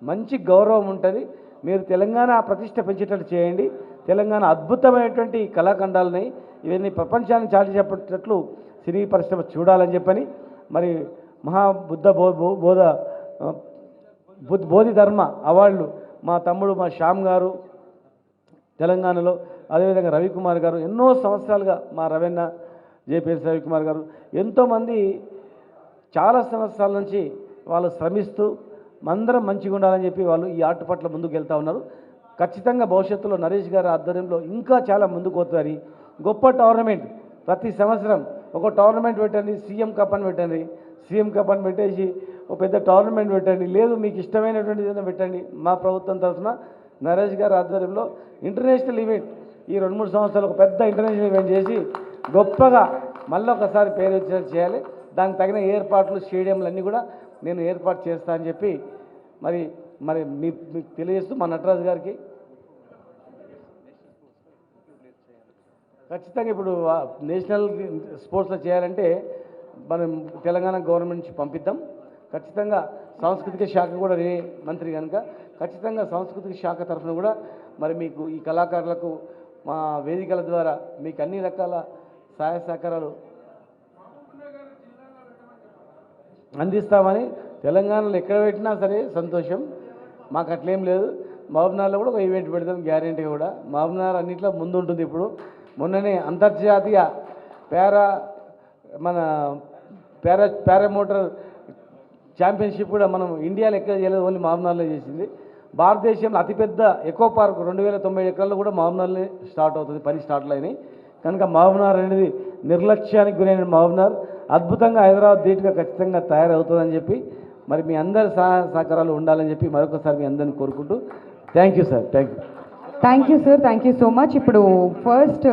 మంచి గౌరవం ఉంటుంది. మీరు తెలంగాణ ప్రతిష్ట పెంచేటట్టు చేయండి. తెలంగాణ అద్భుతమైనటువంటి కళాఖండాలని ఇవన్నీ ప్రపంచాన్ని చాటి చెప్పేటట్లు సినీ పరిశ్రమ చూడాలని చెప్పని మరి మహాబుద్ధ బోధి ధర్మ అవార్డులు మా తమ్ముడు మా శ్యామ్ గారు తెలంగాణలో, అదేవిధంగా రవికుమార్ గారు ఎన్నో సంవత్సరాలుగా మా రవెన్న జేపీఎస్ రవికుమార్ గారు ఎంతోమంది చాలా సంవత్సరాల నుంచి వాళ్ళు శ్రమిస్తూ అందరం మంచిగా ఉండాలని చెప్పి వాళ్ళు ఈ ఆర్ట్ పట్ల ముందుకు వెళ్తూ ఉన్నారు. ఖచ్చితంగా భవిష్యత్తులో నరేష్ గారి ఆధ్వర్యంలో ఇంకా చాలా ముందుకు పోతారు. గొప్ప టోర్నమెంట్ ప్రతి సంవత్సరం ఒక టోర్నమెంట్ పెట్టండి, సీఎం కప్ అని పెట్టండి, సీఎం కప్ అని పెట్టేసి ఒక పెద్ద టోర్నమెంట్ పెట్టండి, లేదు మీకు ఇష్టమైనటువంటి ఏదైనా పెట్టండి. మా ప్రభుత్వం తరఫున నరేష్ గారి ఆధ్వర్యంలో ఇంటర్నేషనల్ ఈవెంట్ ఈ 2-3 సంవత్సరాలు ఒక పెద్ద ఇంటర్నేషనల్ ఈవెంట్ చేసి గొప్పగా మళ్ళీ ఒకసారి పేరు వచ్చేది చేయాలి. దానికి తగిన ఏర్పాట్లు స్టేడియంలు అన్నీ కూడా నేను ఏర్పాటు చేస్తా అని చెప్పి మరి మీకు తెలియజేస్తూ మా నటరాజు గారికి ఖచ్చితంగా ఇప్పుడు నేషనల్ స్పోర్ట్స్లో చేయాలంటే మనం తెలంగాణ గవర్నమెంట్ నుంచి పంపిద్దాం. ఖచ్చితంగా సాంస్కృతిక శాఖ కూడా మంత్రి కనుక ఖచ్చితంగా సాంస్కృతిక శాఖ తరఫున కూడా మరి మీకు ఈ కళాకారులకు మా వేదికల ద్వారా మీకు అన్ని రకాల సహాయ సహకారాలు అందిస్తామని తెలంగాణలో ఎక్కడ పెట్టినా సరే సంతోషం, మాకు అట్లేం లేదు. మహబూబ్నగర్లో కూడా ఒక ఈవెంట్ పెడతాం గ్యారెంటీ కూడా. మహబూబ్నగర్ అన్నింటిలో ముందు ఉంటుంది. ఇప్పుడు మొన్ననే అంతర్జాతీయ పారామోటర్ ఛాంపియన్షిప్ కూడా మనం ఇండియాలో ఎక్కడ చేయలేదు, ఓన్లీ మహబూబ్నగర్లో చేసింది. భారతదేశంలో అతిపెద్ద ఎకో పార్క్ 2090 ఎకరాల్లో కూడా మహబూబ్నగర్లో స్టార్ట్ అవుతుంది, పని స్టార్ట్ అయినాయి. కనుక మహబూబ్నగర్ అనేది నిర్లక్ష్యానికి గురైన మహబూబ్నగర్ అద్భుతంగా హైదరాబాద్ ధీటుగా ఖచ్చితంగా తయారవుతుందని చెప్పి మరి మీ అందరి సహకారాలు ఉండాలని చెప్పి మరొకసారి మీ అందరిని కోరుకుంటూ thank you sir. Thank you sir, thank you so much. ఇప్పుడు ఫస్ట్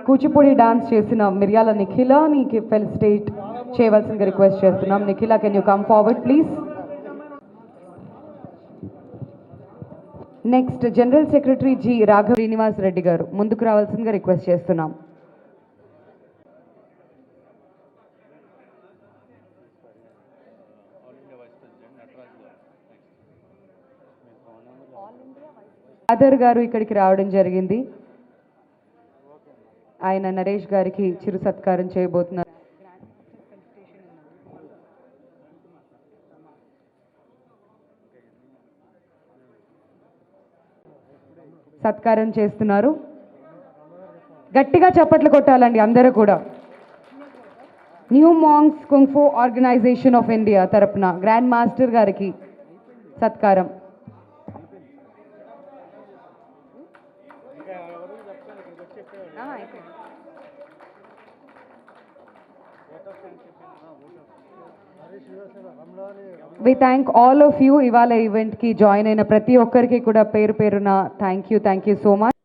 కూచిపూడి డాన్స్ చేసిన మిర్యాల నిఖిలాని ఫెలిసిటేట్ చేయవలసిందిగా రిక్వెస్ట్ చేస్తున్నాం. Nikhila, can you come forward please. Next general secretary G Raghava Srinivas Reddy గారు ముందుకు రావాల్సిందిగా రిక్వెస్ట్ చేస్తున్నాం. ఆదర్ గారు ఇక్కడికి రావడం జరిగింది. ఆయన నరేష్ గారికి చిరు సత్కారం చేయబోతున్నారు. సత్కారం చేస్తున్నారు. గట్టిగా చప్పట్లు కొట్టాలండి అందరూ కూడా. New monks kung fu organisation of India తరపున గ్రాండ్ మాస్టర్ గారికి సత్కారం. We thank all of you. ఇవాళ ఈవెంట్కి జాయిన్ అయిన ప్రతి ఒక్కరికి కూడా పేరు పేరున థ్యాంక్ యూ సో మచ్.